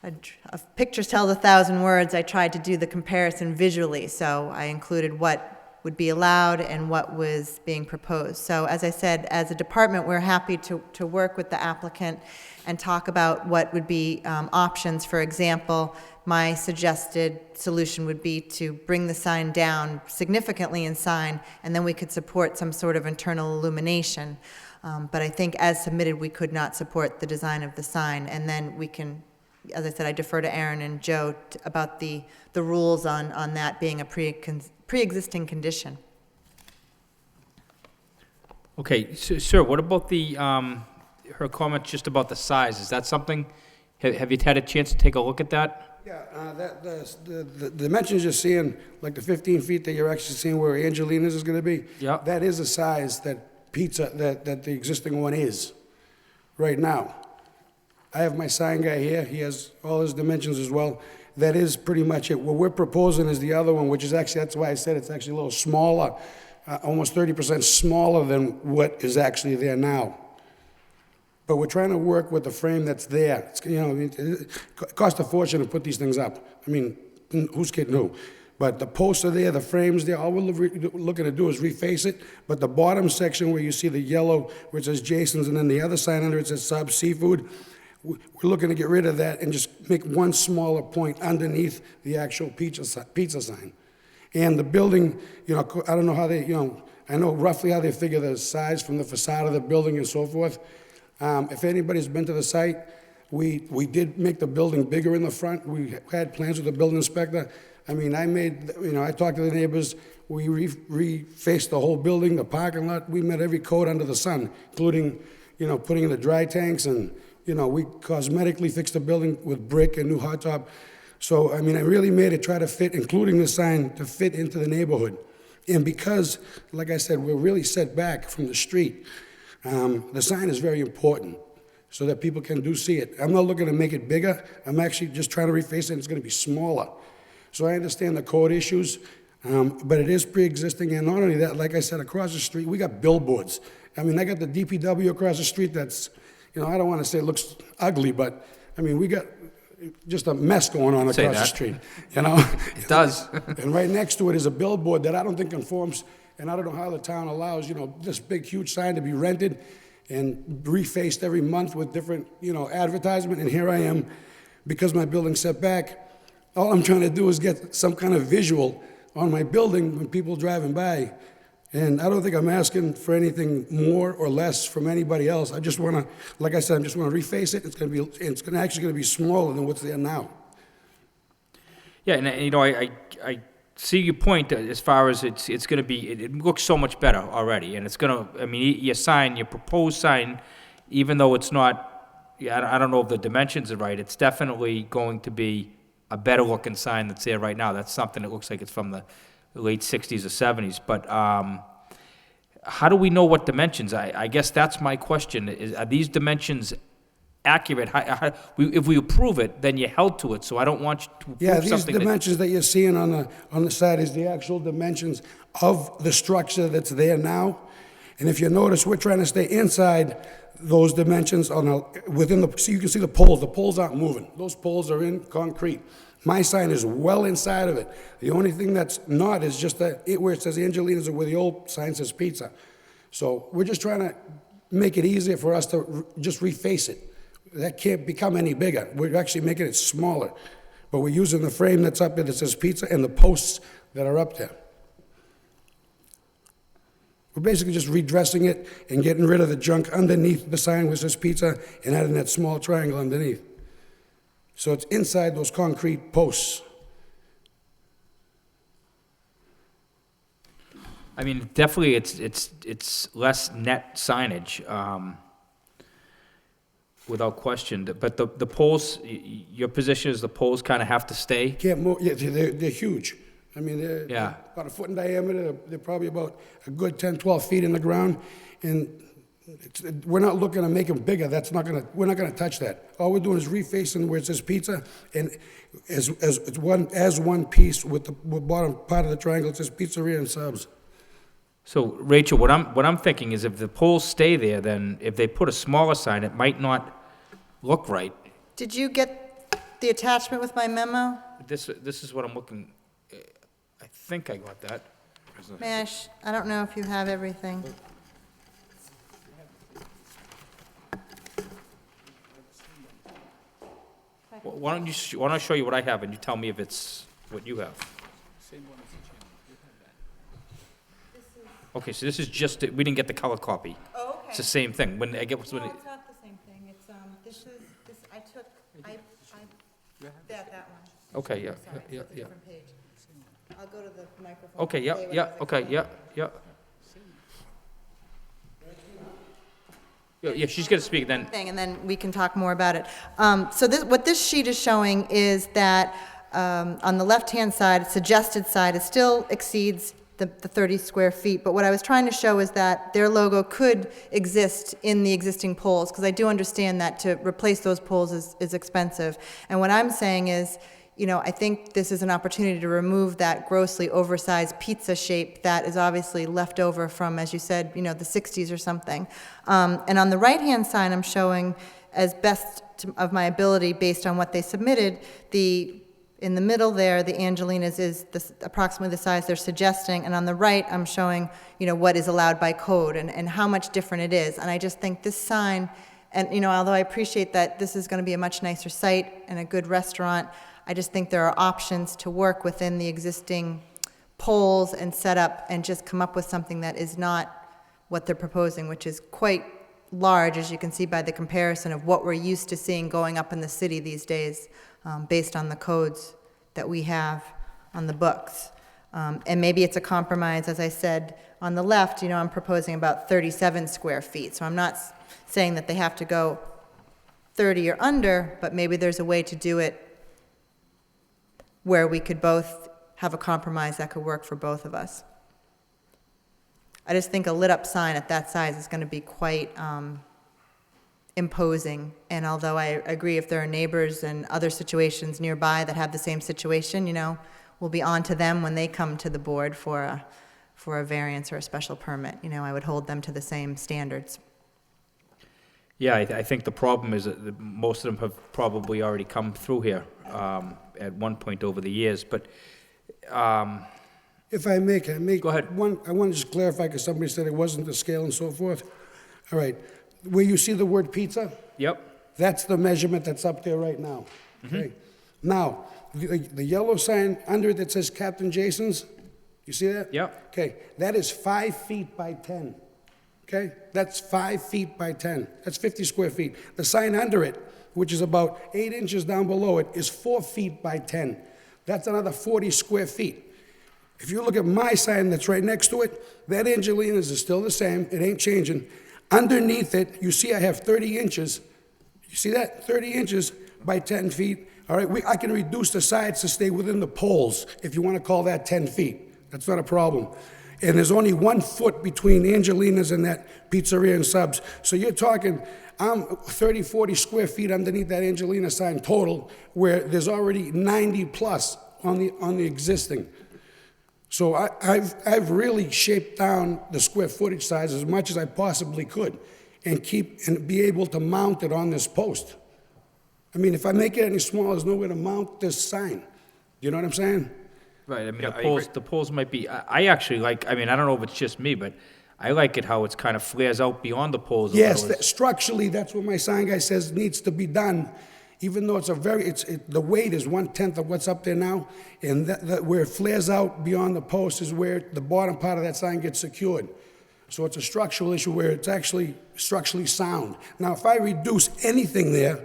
a picture tells 1,000 words. I tried to do the comparison visually, so I included what would be allowed and what was being proposed. So as I said, as a department, we're happy to work with the applicant and talk about what would be options. For example, my suggested solution would be to bring the sign down significantly in sign, and then we could support some sort of internal illumination. But I think as submitted, we could not support the design of the sign, and then we can, as I said, I defer to Aaron and Joe about the rules on that being a pre-existing condition. Okay, sir, what about her comment just about the size? Is that something, have you had a chance to take a look at that? Yeah, the dimensions you're seeing, like the 15 feet that you're actually seeing where Angelina's is gonna be. Yeah. That is the size that that the existing one is, right now. I have my sign guy here, he has all his dimensions as well. That is pretty much it. What we're proposing is the other one, which is actually, that's why I said it's actually a little smaller, almost 30% smaller than what is actually there now. But we're trying to work with the frame that's there. It's, you know, it costs a fortune to put these things up. I mean, who's kidding who? But the posts are there, the frame's there, all we're looking to do is reface it, but the bottom section where you see the yellow, where it says Jason's, and then the other sign under it says Sub Seafood, we're looking to get rid of that and just make one smaller point underneath the actual pizza sign. And the building, you know, I don't know how they, you know, I know roughly how they figure the size from the facade of the building and so forth. If anybody's been to the site, we did make the building bigger in the front. We had plans with the building inspector. I mean, I talked to the neighbors. We refaced the whole building, the parking lot. We met every code under the sun, including, you know, putting in the dry tanks, and, you know, we cosmetically fixed the building with brick and new hot top. So, I mean, I really made it try to fit, including the sign, to fit into the neighborhood. And because, like I said, we're really set back from the street, the sign is very important so that people can see it. I'm not looking to make it bigger. I'm actually just trying to reface it, and it's going to be smaller. So I understand the code issues, but it is pre-existing, and not only that, like I said, across the street, we got billboards. I mean, I got the DPW across the street that's, you know, I don't want to say it looks ugly, but, I mean, we got just a mess going on across the street, you know? It does. And right next to it is a billboard that I don't think conforms, and I don't know how the town allows, you know, this big, huge sign to be rented and refaced every month with different, you know, advertisement, and here I am because my building's set back, all I'm trying to do is get some kind of visual on my building when people driving by. And I don't think I'm asking for anything more or less from anybody else. I just want to, like I said, I just want to reface it. It's actually going to be smaller than what's there now. Yeah, and you know, I see your point as far as it's going to be, it looks so much better already, and it's going to, I mean, your proposed sign, even though it's not, yeah, I don't know if the dimensions are right, it's definitely going to be a better looking sign that's there right now. That's something that looks like it's from the late 60s or 70s, but how do we know what dimensions? I guess that's my question. Are these dimensions accurate? If we approve it, then you're held to it, so I don't want you to Yeah, approve these something that... dimensions that you're seeing on the side is the actual dimensions of the structure that's there now. And if you notice, we're trying to stay inside those dimensions within the, so you can see the poles. The poles aren't moving. Those poles are in concrete. My sign is well inside of it. The only thing that's not is just where it says Angelina's or where the old sign says pizza. So we're just trying to make it easier for us to just reface it. That can't become any bigger. We're actually making it smaller. But we're using the frame that's up there that says pizza and the posts that are up there. We're basically just redressing it and getting rid of the junk underneath the sign which says pizza and adding that small triangle underneath. So it's inside those concrete posts. I mean, definitely it's less net signage, without question. But the poles, your position is the poles kind of have to stay? Can't move, yeah, they're huge. I mean, they're Yeah. about a foot in diameter. They're probably about a good 10, 12 feet in the ground. And we're not looking to make them bigger. We're not gonna touch that. All we're doing is refacing where it says pizza, and as one piece with the bottom part of the triangle, it says pizzeria and subs. So, Rachel, what I'm thinking is if the poles stay there, then if they put a smaller sign, it might not look right. Did you get the attachment with my memo? This is what I'm looking, I think I got that. Mash, I don't know if you have everything. Why don't I show you what I have and you tell me if it's what you have? Okay, so this is just, we didn't get the color copy. Oh, okay. It's the same thing. When I get, No, it's not the same thing. It's, I took, that one. okay, yeah, Sorry, yeah, it's a yeah. different page. I'll go to the microphone. Okay, and yeah, say yeah, whatever okay, the- yeah, yeah. Yeah, she's gonna speak then. Thing, and then we can talk more about it. So what this sheet is showing is that on the left-hand side, suggested side, it still exceeds the 30 square feet, but what I was trying to show is that their logo could exist in the existing poles, because I do understand that to replace those poles is expensive. And what I'm saying is, you know, I think this is an opportunity to remove that grossly oversized pizza shape that is obviously left over from, as you said, you know, the 60s or something. And on the right-hand side, I'm showing, as best of my ability based on what they submitted, in the middle there, the Angelina's is approximately the size they're suggesting, and on the right, I'm showing, you know, what is allowed by code and how much different it is. And I just think this sign, and, you know, although I appreciate that this is going to be a much nicer site and a good restaurant, I just think there are options to work within the existing poles and set up and just come up with something that is not what they're proposing, which is quite large, as you can see by the comparison of what we're used to seeing going up in the city these days, based on the codes that we have on the books. And maybe it's a compromise, as I said, on the left, you know, I'm proposing about 37 square feet. So I'm not saying that they have to go 30 or under, but maybe there's a way to do it where we could both have a compromise that could work for both of us. I just think a lit-up sign at that size is going to be quite imposing. And although I agree if there are neighbors and other situations nearby that have the same situation, you know, we'll be on to them when they come to the board for a variance or a special permit. You know, I would hold them to the same standards. Yeah, I think the problem is that most of them have probably already come through here at one point over the years, but... If I may, can I make... Go ahead. I want to just clarify, because somebody said it wasn't the scale and so forth. All right, where you see the word pizza, Yep. that's the measurement that's up there right now. Okay? Now, the yellow sign under it that says Captain Jason's, you see that? Yep. Okay, that is 5 feet by 10. Okay? That's 5 feet by 10. That's 50 square feet. The sign under it, which is about 8 inches down below it, is 4 feet by 10. That's another 40 square feet. If you look at my sign that's right next to it, that Angelina's is still the same. It ain't changing. Underneath it, you see I have 30 inches. You see that? 30 inches by 10 feet. All right, I can reduce the sides to stay within the poles, if you want to call that 10 feet. That's not a problem. And there's only 1 foot between Angelina's and that pizzeria and subs. So you're talking, I'm 30, 40 square feet underneath that Angelina sign total, where there's already 90 plus on the existing. So I've really shaped down the square footage size as much as I possibly could and be able to mount it on this post. I mean, if I make it any smaller, there's nowhere to mount this sign. You know what I'm saying? Right, I mean, Yeah, the I poles, agree. the poles might be, I actually like, I mean, I don't know if it's just me, but I like it how it's kind of flares out beyond the poles a Yes, little. structurally, that's what my sign guy says needs to be done, even though the weight is 1/10 of what's up there now, and where it flares out beyond the post is where the bottom part of that sign gets secured. So it's a structural issue where it's actually structurally sound. Now, if I reduce anything there,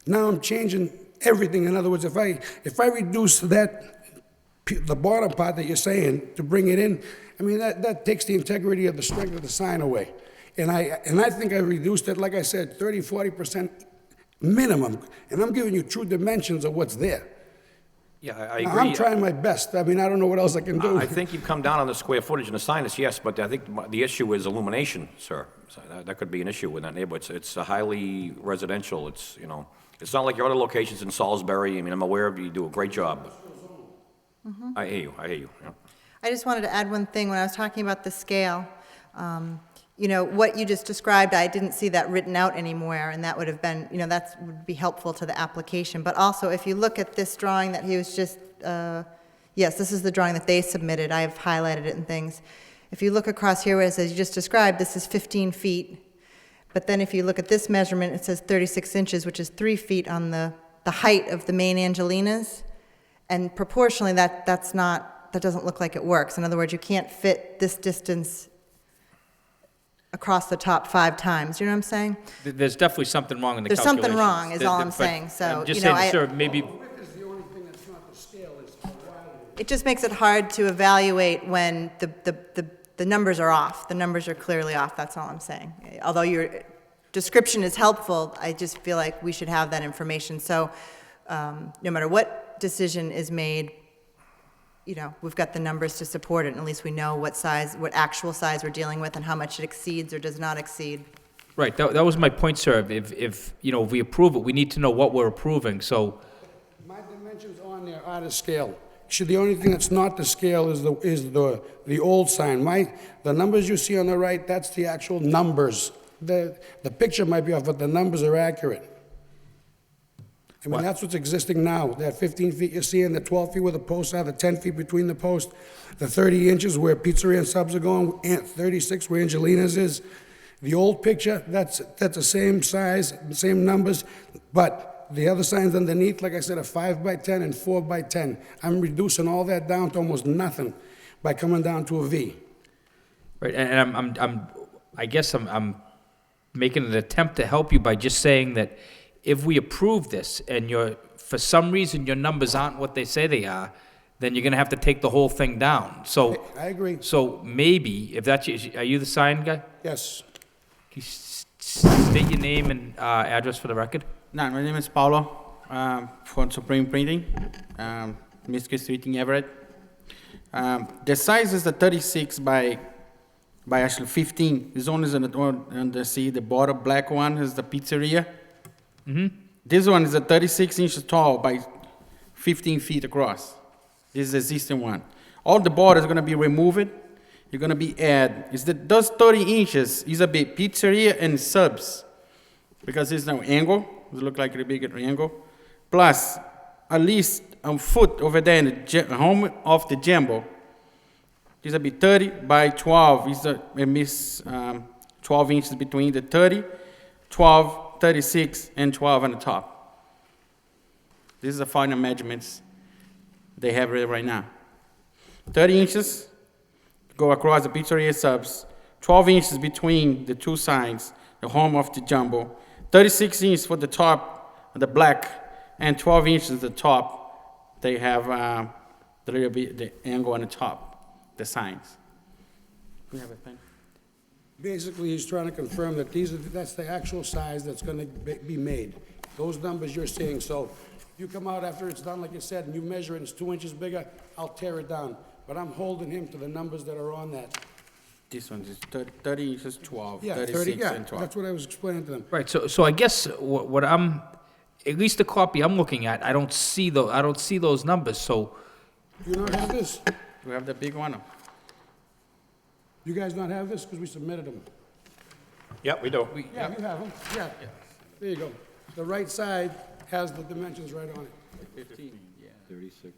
now I'm changing everything. In other words, if I reduce the bottom part that you're saying to bring it in, I mean, that takes the integrity of the strength of the sign away. And I think I reduced it, like I said, 30, 40% minimum. And I'm giving you true dimensions of what's there. Yeah, I Now, agree. I'm trying my best. I mean, I don't know what else I can do. I think you've come down on the square footage and the signage, yes, but I think the issue is illumination, sir. So that could be an issue with that neighborhood. It's a highly residential, it's not like your other locations in Salisbury. I mean, I'm aware of you do a great job. I hear you, yeah. I just wanted to add one thing. When I was talking about the scale, what you just described, I didn't see that written out anywhere, and that would have been, that would be helpful to the application. But also, if you look at this drawing that he was just, yes, this is the drawing that they submitted. I have highlighted it and things. If you look across here where it says, you just described, this is 15 feet. But then if you look at this measurement, it says 36 inches, which is 3 feet on the height of the main Angelinas. And proportionally, that doesn't look like it works. In other words, you can't fit this distance across the top 5 times. You know what I'm saying? There's definitely something wrong in the There's calculations. something wrong, is all I'm But saying. So, I'm just saying, sir, maybe, Width is the only thing that's not the scale, it's the wide. it just makes it hard to evaluate when the numbers are off. The numbers are clearly off, that's all I'm saying. Although your description is helpful, I just feel like we should have that information. So no matter what decision is made, we've got the numbers to support it, and at least we know what actual size we're dealing with and how much it exceeds or does not exceed. right, that was my point, sir. If we approve it, we need to know what we're approving, so, My dimensions on there are to scale. The only thing that's not to scale is the old sign. The numbers you see on the right, that's the actual numbers. The picture might be off, but the numbers are accurate. I mean, that's what's existing now. That 15 feet you're seeing, the 12 feet where the posts are, the 10 feet between the posts, the 30 inches where pizzeria and subs are going, and 36 where Angelina's is. The old picture, that's the same size, the same numbers, but the other signs underneath, like I said, are 5 by 10 and 4 by 10. I'm reducing all that down to almost nothing by coming down to a V. right, and I guess I'm making an attempt to help you by just saying that if we approve this and for some reason your numbers aren't what they say they are, then you're gonna have to take the whole thing down. So, I agree. so maybe, if that's, are you the sign guy? Yes. Can you state your name and address for the record? No, my name is Paulo, from Supreme Printing, Miskey Street in Everett. The size is the 36 by actually 15. This one is on the bottom black one is the pizzeria. This one is a 36 inches tall by 15 feet across. This is the existing one. All the borders are going to be removed. You're going to be those 30 inches is a bit pizzeria and subs, because there's no angle. It look like a bigger angle. Plus, at least a foot over there in the home of the jumbo. This will be 30 by 12. It's 12 inches between the 30, 12, 36, and 12 on the top. This is the final measurements they have right now. 30 inches go across the pizzeria subs, 12 inches between the two sides, the home of the jumbo, 36 inches for the top of the black, and 12 inches at the top. They have the little bit, the angle on the top, the signs. We have a pen. Basically, he's trying to confirm that that's the actual size that's gonna be made. Those numbers you're seeing, so if you come out after it's done, like you said, and you measure it, it's 2 inches bigger, I'll tear it down. But I'm holding him to the numbers that are on that. This one is 30 inches, 12, Yeah, 36, 30, yeah, and 12. that's what I was explaining to them. Right, so I guess what I'm, at least the copy I'm looking at, I don't see those numbers, so, Do you not have this? We have the big one. You guys not have this? Because we submitted them. Yep, we do. Yeah, you have them, yeah. There you go. The right side has the dimensions right on it. 15, yeah. 36.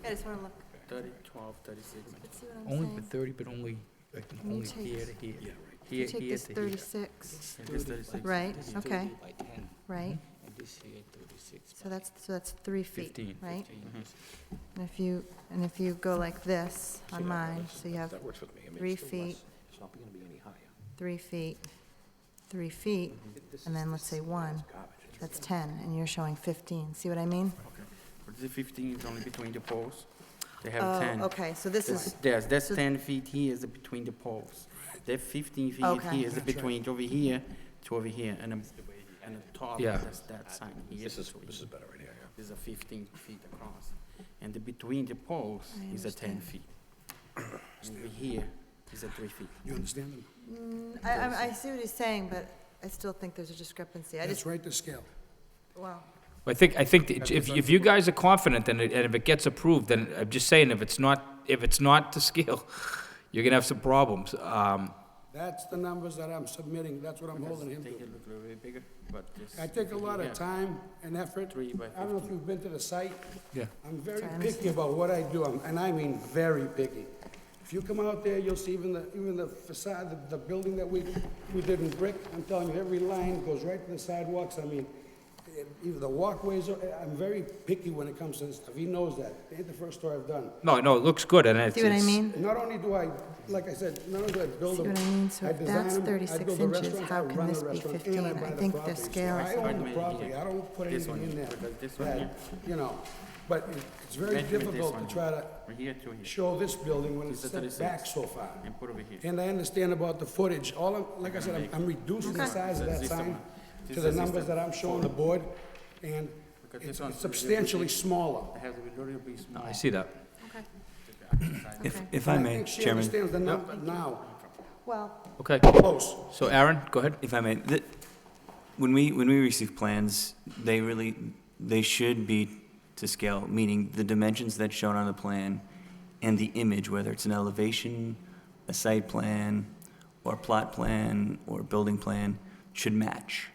I just want to look. 30, 12, 36. See what I'm only saying? for 30, but only take- here to here. You Here, take here this to here. 36, And this 36. right, okay, By 10, right. and this here 36. So that's 3 feet, 15, right? 15. And if you go like this on mine, so you have That works with me. I mean, 3 it's still less. feet, It's not gonna be any higher. 3 feet, 3 feet, and then let's say 1, that's 10, and you're showing 15, see what I mean? But the 15 is only between the poles. They have 10. Oh, okay, so this is, Yes, that's so- 10 feet here is between the poles. That 15 feet Okay. here is between over here to over here, and the top, Yeah. that's that sign here. This is to better right here, yeah. This is a 15 feet across. And the between the poles I is a 10 understand. feet. And over here is a 3 feet. You understand them? I see what he's saying, but I still think there's a discrepancy. I That's just, right to scale. wow. I think that if you guys are confident, and if it gets approved, then I'm just saying, if it's not to scale, you're gonna have some problems. That's the numbers that I'm submitting, that's what I'm holding him Take it to. look a little bit bigger, but this. I take a lot of Yeah. time and effort. 3 by I don't know if you've been to the site. Yeah. I'm very Sorry, I picky about what I do, and I mean very picky. If you come out there, you'll see even the facade, the building that we did in brick, I'm telling you, every line goes right to the sidewalks. I mean, even the walkways, I'm very picky when it comes to this stuff. He knows that. It ain't the first store I've done. No, it looks good, and it's. See what I it's- mean? Not only do I, like I said, not only do I build See them, what I mean? So I if design that's them, I 36 build the inches, restaurant, how I can run this the be restaurant, 15? and I I buy the think the property. So scale is I own the like- property, I don't put This anything one in here, there. because this one that, here. You know, but it's very Measurement this difficult one to here. try to From here to here. show this building when it's This is set 36. back so far. And put over here. And I understand about the footage, like I said, I'm reducing the size of that This is sign this to the is numbers system. that I'm showing the board, and Because it's this one- substantially smaller. It has to be a little bit small. I see that. If And I may, think she Chairman, understands the number now, Well, Okay, close. so Aaron, go ahead. if I may, when we receive plans, they should be to scale, meaning the dimensions that's shown on the plan and the image, whether it's an elevation, a site plan, or plot plan, or building plan, should match.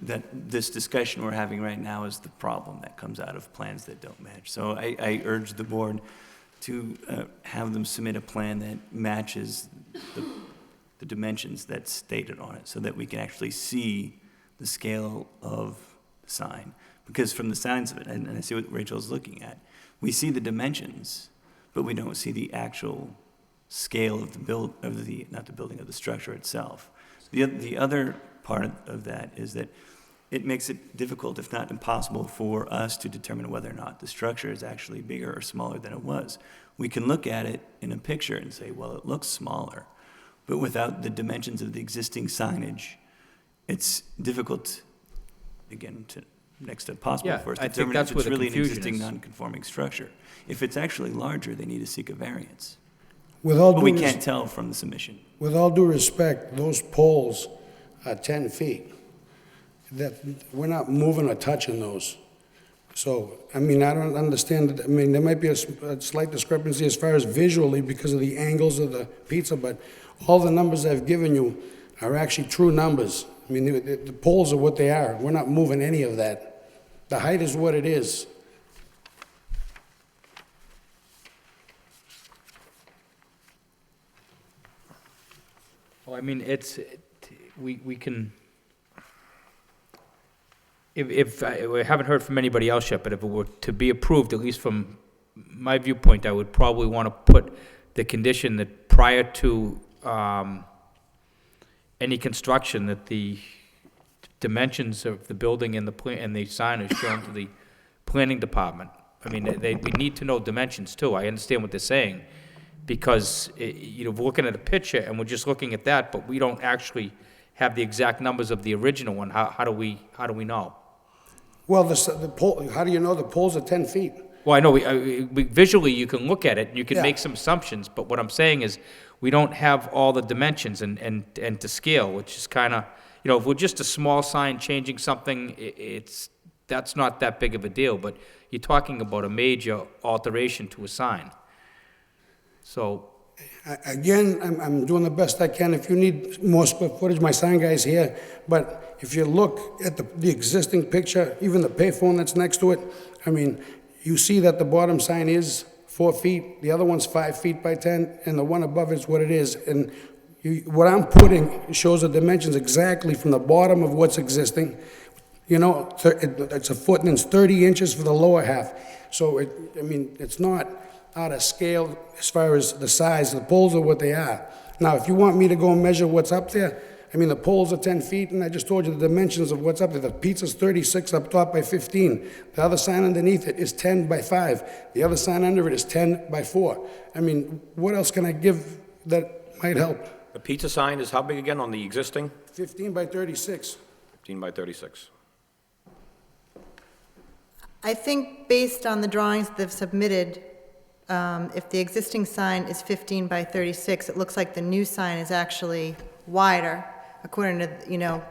That this discussion we're having right now is the problem that comes out of plans that don't match. So I urge the board to have them submit a plan that matches the dimensions that's stated on it, so that we can actually see the scale of the sign. Because from the signs of it, and I see what Rachel's looking at, we see the dimensions, but we don't see the actual scale of the structure itself. The other part of that is that it makes it difficult, if not impossible, for us to determine whether or not the structure is actually bigger or smaller than it was. We can look at it in a picture and say, well, it looks smaller, but without the dimensions of the existing signage, it's difficult, again, next to impossible Yeah, for us to I think determine that's if where it's the really an confusion existing is. non-conforming structure. If it's actually larger, they need to seek a variance. With all But due we res- can't tell from the submission. With all due respect, those poles are 10 feet. That, we're not moving or touching those. So, I mean, I don't understand, I mean, there might be a slight discrepancy as far as visually because of the angles of the pizza, but all the numbers I've given you are actually true numbers. I mean, the poles are what they are. We're not moving any of that. The height is what it is. Well, I mean, we can, we haven't heard from anybody else yet, but if it were to be approved, at least from my viewpoint, I would probably want to put the condition that prior to any construction, that the dimensions of the building and the sign is shown to the planning department. I mean, we need to know dimensions too. I understand what they're saying, because, we're looking at a picture and we're just looking at that, but we don't actually have the exact numbers of the original one. How do we know? Well, the pole, how do you know the poles are 10 feet? Well, I know, visually, you can look at it, and you can Yeah. make some assumptions, but what I'm saying is, we don't have all the dimensions and to scale, which is kind of, if we're just a small sign changing something, that's not that big of a deal, but you're talking about a major alteration to a sign. So, Again, I'm doing the best I can. If you need more square footage, my sign guy's here. But if you look at the existing picture, even the payphone that's next to it, I mean, you see that the bottom sign is 4 feet, the other one's 5 feet by 10, and the one above is what it is. And what I'm putting shows the dimensions exactly from the bottom of what's existing. It's a foot and it's 30 inches for the lower half. So, it's not out of scale as far as the size. The poles are what they are. Now, if you want me to go and measure what's up there, the poles are 10 feet, and I just told you the dimensions of what's up there. The pizza's 36 up top by 15. The other sign underneath it is 10 by 5. The other sign under it is 10 by 4. What else can I give that might help? The pizza sign is how big again on the existing? 15 by 36. 15 by 36. I think based on the drawings they've submitted, if the existing sign is 15 by 36, it looks like the new sign is actually wider, according to,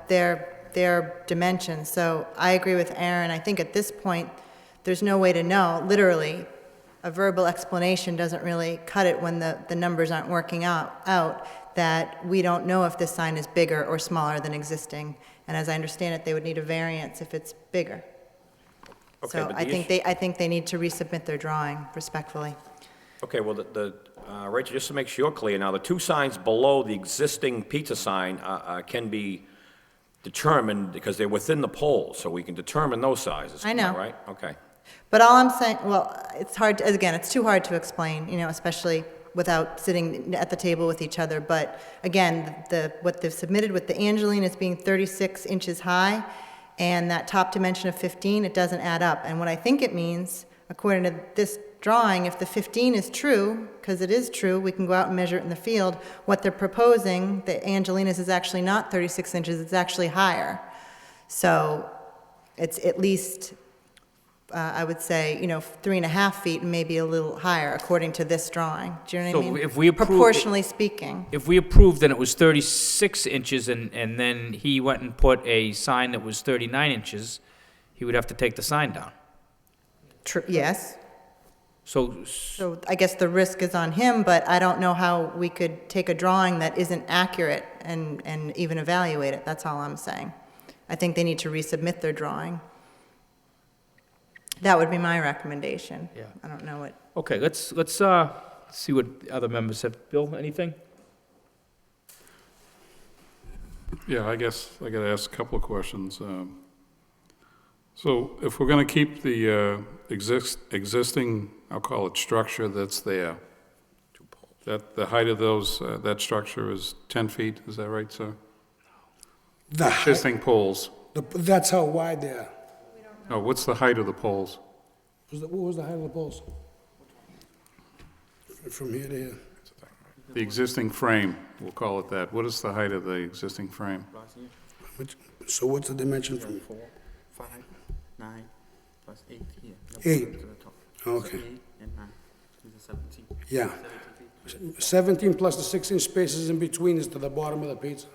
their dimensions. So I agree with Aaron. I think at this point, there's no way to know. Literally, a verbal explanation doesn't really cut it when the numbers aren't working out, that we don't know if this sign is bigger or smaller than existing. And as I understand it, they would need a variance if it's bigger. Okay, So but I think they need to resubmit their drawing respectfully. Okay, well, Rachel, just to make sure clear, now, the two signs below the existing pizza sign can be determined because they're within the poles, so we can determine those sizes. I know. Right? Okay. But all I'm saying, it's hard, again, it's too hard to explain, especially without sitting at the table with each other. But again, what they've submitted with the Angeline is being 36 inches high, and that top dimension of 15, it doesn't add up. And what I think it means, according to this drawing, if the 15 is true, because it is true, we can go out and measure it in the field, what they're proposing, the Angelinas, is actually not 36 inches, it's actually higher. So it's at least, I would say, 3.5 feet and maybe a little higher, according to this drawing. Do you know what I So mean? if we approve- Proportionally speaking. if we approved, then it was 36 inches, and then he went and put a sign that was 39 inches, he would have to take the sign down. True, yes. So, So I guess the risk is on him, but I don't know how we could take a drawing that isn't accurate and even evaluate it. That's all I'm saying. I think they need to resubmit their drawing. That would be my recommendation. Yeah. I don't know what. okay, let's see what other members have. Bill, anything? Yeah, I guess I got to ask a couple of questions. So if we're going to keep the existing, I'll call it structure that's there, that the height of that structure is 10 feet, is that right, sir? The height- Existing poles. That's how wide they are. No, what's the height of the poles? What was the height of the poles? From here to here. The existing frame, we'll call it that. What is the height of the existing frame? So what's the dimension from? 4, 5, 9, plus 8 here. 8. To the top. Okay. 8 and 9 is 17. Yeah. 17 feet. 17 plus the 6-inch spaces in between is to the bottom of the pizza.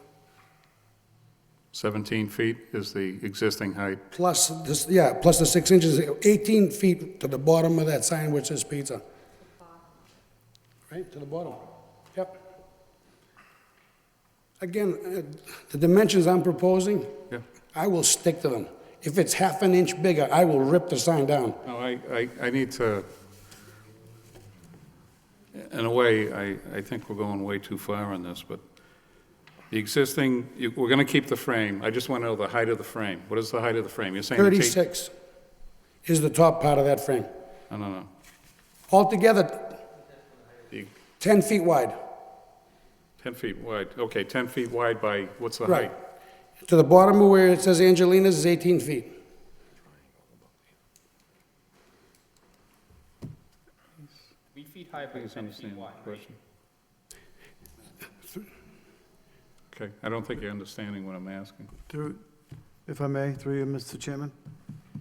17 feet is the existing height. Plus this, yeah, plus the 6 inches, 18 feet to the bottom of that sign which says pizza. Right, to the bottom. Yep. Again, the dimensions I'm proposing, Yeah. I will stick to them. If it's half an inch bigger, I will rip the sign down. No, I need to, in a way, I think we're going way too far on this, but The existing, we're going to keep the frame. I just want to know the height of the frame. What is the height of the frame? You're saying it's 36 is the top part of that frame. No. Altogether, The 10 feet wide. 10 feet wide. Okay, 10 feet wide by, what's the Right. height? To the bottom of where it says Angelina's is 18 feet. 3 feet high by 10 feet wide. Question. Okay, I don't think you're understanding what I'm asking. If I may, through you, Mr. Chairman,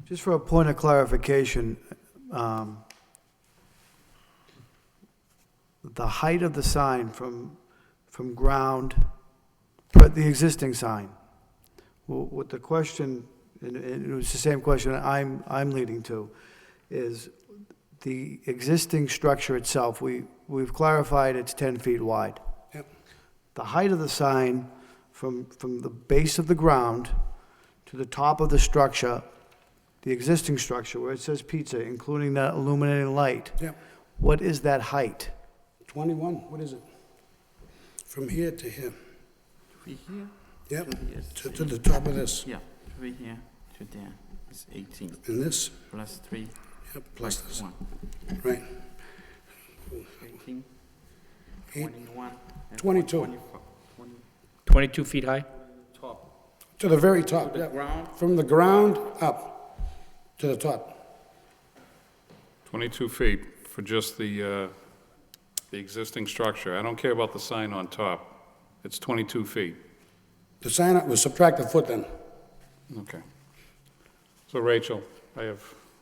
just for a point of clarification, the height of the sign from ground, but the existing sign, what the question, and it was the same question I'm leading to, is the existing structure itself, we've clarified it's 10 feet wide. Yep. The height of the sign from the base of the ground to the top of the structure, the existing structure where it says pizza, including that illuminating light, Yep. what is that height? 21, what is it? From here to here. Three here, Yep, yes. to the top of this. Yeah, three here to there is 18, And this, plus 3, yep, plus this, 1. right. 18, Eight- 21. and 22. 24, 20. 22 feet high? To the very top, The yep. ground, From the ground up to the top. 22 feet for just the existing structure. I don't care about the sign on top. It's 22 feet. The sign was subtract a foot then. Okay. So Rachel, I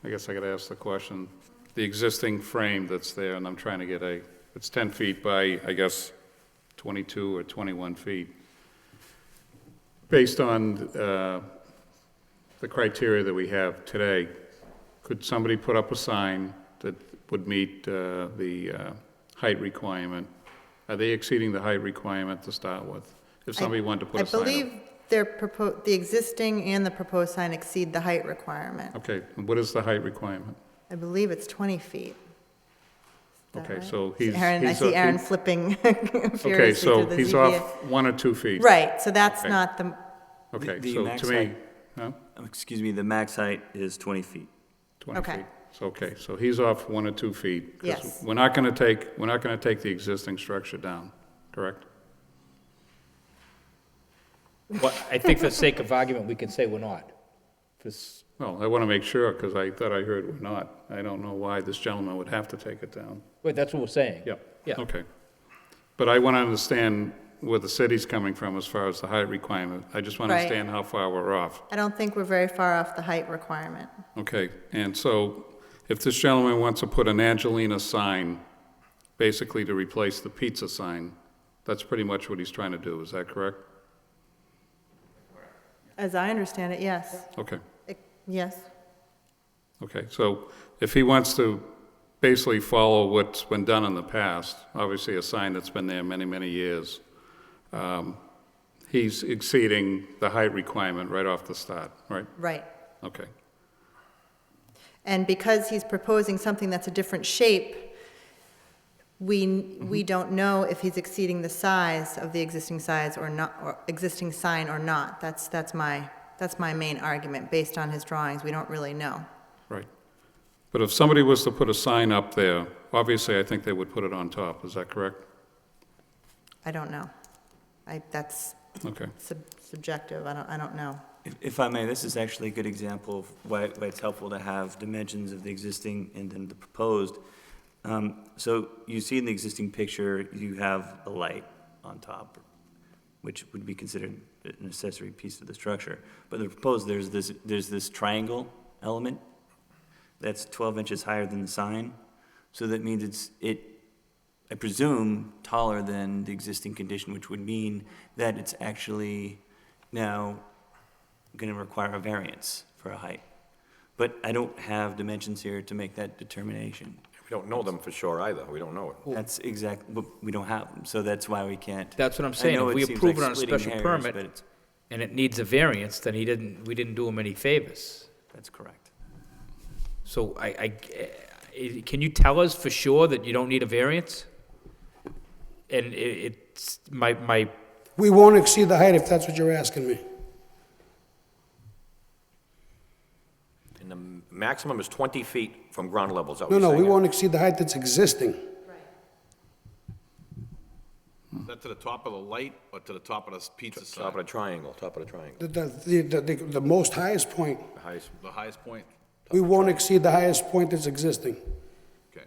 guess I got to ask the question. The existing frame that's there, and I'm trying to get it's 10 feet by, I guess, 22 or 21 feet. Based on the criteria that we have today, could somebody put up a sign that would meet the height requirement? Are they exceeding the height requirement to start with? If somebody wanted to put a sign up? I believe the existing and the proposed sign exceed the height requirement. Okay, and what is the height requirement? I believe it's 20 feet. Is that Okay, right? so he's... Aaron, I he's see up- Aaron flipping Okay, furiously so through the he's ZBA. off 1 or 2 feet. Right, so that's Okay. not the, Okay, The so max to me, height- huh? Excuse me, the max height is 20 feet. 20 Okay. feet. So, okay, so he's off 1 or 2 feet. 'cause Yes. We're not going to take the existing structure down, correct? Well, I think for the sake of argument, we can say we're not. Well, I want to make sure, because I thought I heard we're not. I don't know why this gentleman would have to take it down. Wait, that's what we're saying. Yep. Yeah. Okay. But I want to understand where the city's coming from as far as the height requirement. I just want to Right. understand how far we're off. I don't think we're very far off the height requirement. Okay, and so if this gentleman wants to put an Angelina sign, basically to replace the pizza sign, that's pretty much what he's trying to do, is that correct? As I understand it, yes. Okay, Yes. okay, so if he wants to basically follow what's been done in the past, obviously a sign that's been there many, many years, he's exceeding the height requirement right off the start, right? Right. Okay, And because he's proposing something that's a different shape, we don't know if he's exceeding the size of the existing size or not, or existing sign or not. That's my main argument. Based on his drawings, we don't really know. right. But if somebody was to put a sign up there, obviously I think they would put it on top, is that correct? I don't know. That's Okay. subjective. I don't know. If I may, this is actually a good example of why it's helpful to have dimensions of the existing and then the proposed. So you see in the existing picture, you have a light on top, which would be considered an accessory piece of the structure. But the proposed, there's this triangle element that's 12 inches higher than the sign. So that means I presume, taller than the existing condition, which would mean that it's actually now going to require a variance for a height. But I don't have dimensions here to make that determination. We don't know them for sure either, we don't know it. That's exactly, but we don't have them, so that's why we can't. That's what I'm I saying. know If we it seems approve like it on a splitting special hairs, permit, but it's- and it needs a variance, then we didn't do him any favors. That's correct. So can you tell us for sure that you don't need a variance? And it's my We won't exceed the height if that's what you're asking me. And the maximum is 20 feet from ground level, is that what No, you're no, saying? we won't exceed the height that's existing. Is that to the top of the light or to the top of the pizza sign? Top of the triangle, top of the triangle. The most highest point, The highest. The highest point? we won't exceed the highest point that's existing. Okay.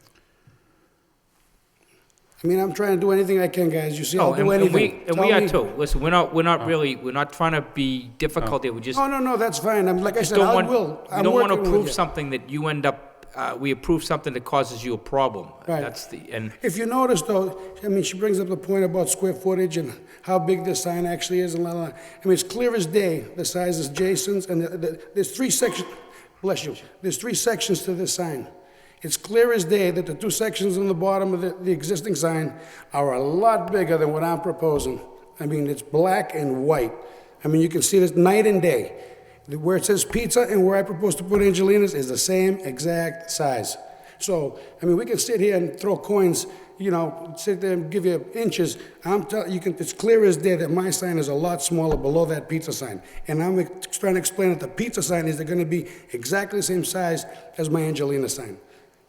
I mean, I'm trying to do anything I can, guys. You see, Oh, I'll do anything. and Tell we are me- too. Listen, we're not really, we're not trying to be difficult here. We just Oh, no, that's fine. Like I just said, don't I want, will. we I'm don't want to working with approve you. something that you end up, we approve something that causes you a problem. Right. That's the, and If you notice, though, I mean, she brings up the point about square footage and how big this sign actually is and la, la, la. I mean, it's clear as day, the size is Jason's, and there's 3 sections, bless you, there's 3 sections to this sign. It's clear as day that the 2 sections on the bottom of the existing sign are a lot bigger than what I'm proposing. I mean, it's black and white. I mean, you can see this night and day. Where it says pizza and where I propose to put Angelina's is the same exact size. So, I mean, we can sit here and throw coins, you know, sit there and give you inches. I'm telling you, it's clear as day that my sign is a lot smaller below that pizza sign. And I'm trying to explain that the pizza sign is going to be exactly the same size as my Angelina sign.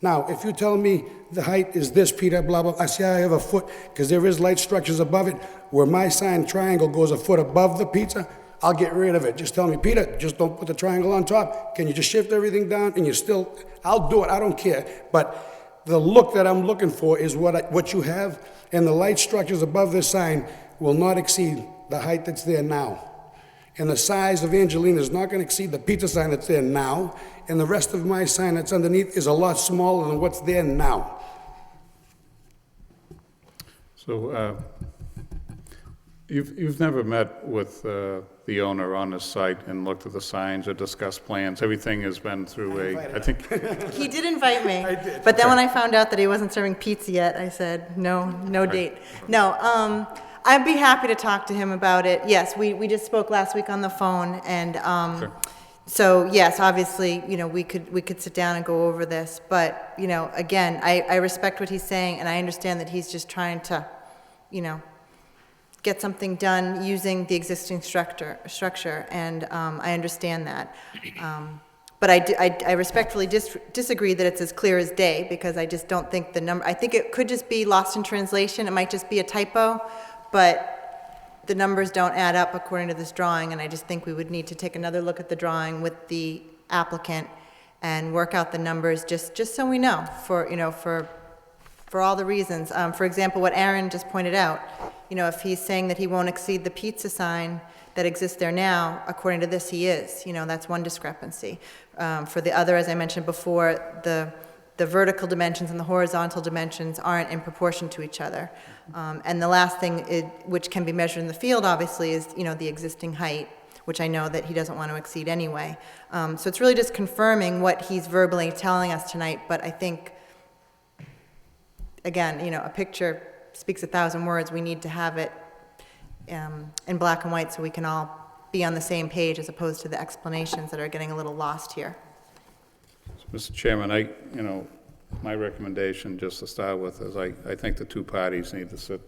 Now, if you tell me the height is this, Peter, blah, blah, I see I have a foot, because there is light structures above it, where my sign triangle goes a foot above the pizza, I'll get rid of it. Just tell me, Peter, just don't put the triangle on top. Can you just shift everything down and you still, I'll do it, I don't care. But the look that I'm looking for is what you have, and the light structures above this sign will not exceed the height that's there now. And the size of Angelina is not going to exceed the pizza sign that's there now, and the rest of my sign that's underneath is a lot smaller than what's there now. So, you've never met with the owner on the site and looked at the signs or discussed plans? Everything has been through I think, He did invite me. But then when I found out that he wasn't serving pizza yet, I said, no date. No, I'd be happy to talk to him about it. Yes, we just spoke last week on the phone, and Sure. so yes, obviously, you know, we could sit down and go over this. But, you know, again, I respect what he's saying, and I understand that he's just trying to, you know, get something done using the existing structure, and I understand that. But I respectfully disagree that it's as clear as day, because I just don't think the number, I think it could just be lost in translation, it might just be a typo, but the numbers don't add up according to this drawing, and I just think we would need to take another look at the drawing with the applicant and work out the numbers, just so we know, for, you know, for all the reasons. For example, what Aaron just pointed out, you know, if he's saying that he won't exceed the pizza sign that exists there now, according to this, he is. You know, that's one discrepancy. For the other, as I mentioned before, the vertical dimensions and the horizontal dimensions aren't in proportion to each other. And the last thing, which can be measured in the field, obviously, is, you know, the existing height, which I know that he doesn't want to exceed anyway. So it's really just confirming what he's verbally telling us tonight, but I think, again, you know, a picture speaks 1,000 words. We need to have it in black and white so we can all be on the same page, as opposed to the explanations that are getting a little lost here. Mr. Chairman, you know, my recommendation, just to start with, is I think the 2 parties need to sit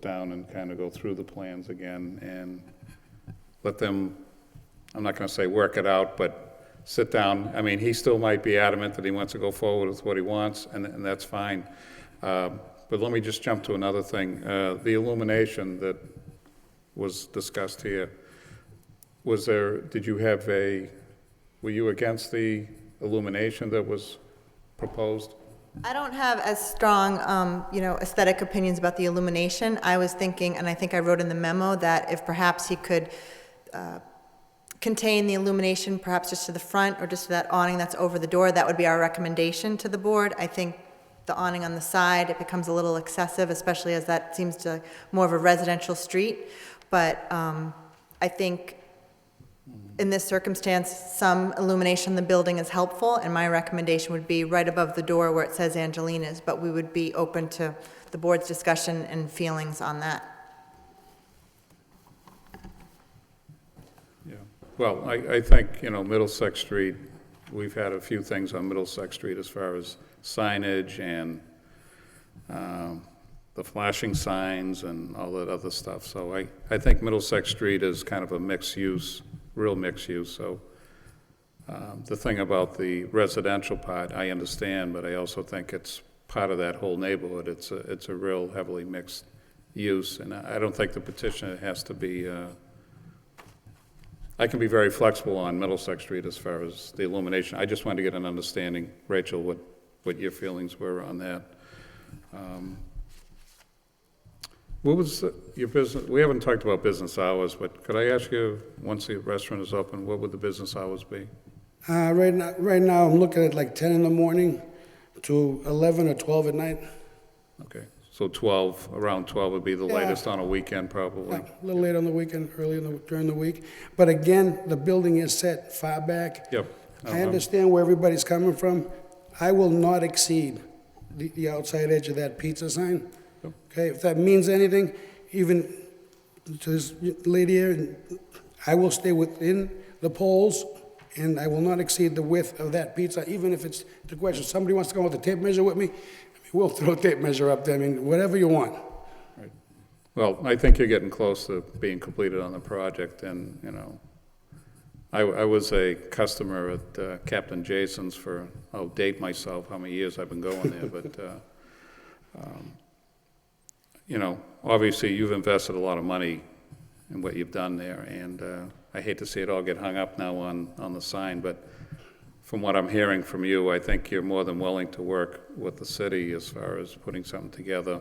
down and kind of go through the plans again and let them, I'm not going to say work it out, but sit down. I mean, he still might be adamant that he wants to go forward with what he wants, and that's fine. But let me just jump to another thing. The illumination that was discussed here, were you against the illumination that was proposed? I don't have as strong, you know, aesthetic opinions about the illumination. I was thinking, and I think I wrote in the memo, that if perhaps he could contain the illumination perhaps just to the front or just to that awning that's over the door, that would be our recommendation to the board. I think the awning on the side, it becomes a little excessive, especially as that seems to more of a residential street. But I think in this circumstance, some illumination in the building is helpful, and my recommendation would be right above the door where it says Angelina's, but we would be open to the board's discussion and feelings on that. Yeah. Well, I think, you know, Middlesex Street, we've had a few things on Middlesex Street as far as signage and the flashing signs and all that other stuff. So I think Middlesex Street is kind of a mixed use, real mixed use, so the thing about the residential part, I understand, but I also think it's part of that whole neighborhood. It's a real heavily mixed use, and I don't think the petitioner has to be, I can be very flexible on Middlesex Street as far as the illumination. I just wanted to get an understanding, Rachel, what your feelings were on that. What was your business, we haven't talked about business hours, but could I ask you, once the restaurant is open, what would the business hours be? Right now, I'm looking at like 10 in the morning to 11 or 12 at night. Okay, so 12, around 12 would be the Yeah. latest on a weekend, probably. A little late on the weekend, early during the week. But again, the building is set far back. Yep. I understand where everybody's coming from. I will not exceed the outside edge of that pizza sign. Okay, if that means anything, even to this lady here, I will stay within the poles, and I will not exceed the width of that pizza, even if it's the question, somebody wants to go with a tape measure with me, we'll throw a tape measure up there, I mean, whatever you want. Well, I think you're getting close to being completed on the project, and, you know, I was a customer at Captain Jason's for, I'll date myself, how many years I've been going there, but, you know, obviously, you've invested a lot of money in what you've done there, and I hate to see it all get hung up now on the sign, but from what I'm hearing from you, I think you're more than willing to work with the city as far as putting something together.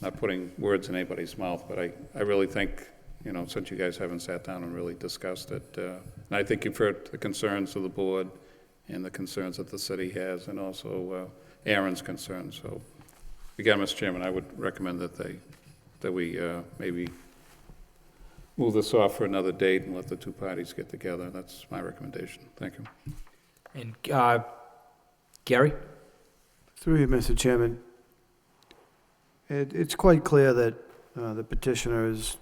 Not putting words in anybody's mouth, but I really think, you know, since you guys haven't sat down and really discussed it, and I think you've heard the concerns of the board and the concerns that the city has, and also Aaron's concerns, so. Again, Mr. Chairman, I would recommend that we maybe move this off for another date and let the two parties get together. That's my recommendation. Thank you. And Gary? Through you, Mr. Chairman, it's quite clear that the petitioner has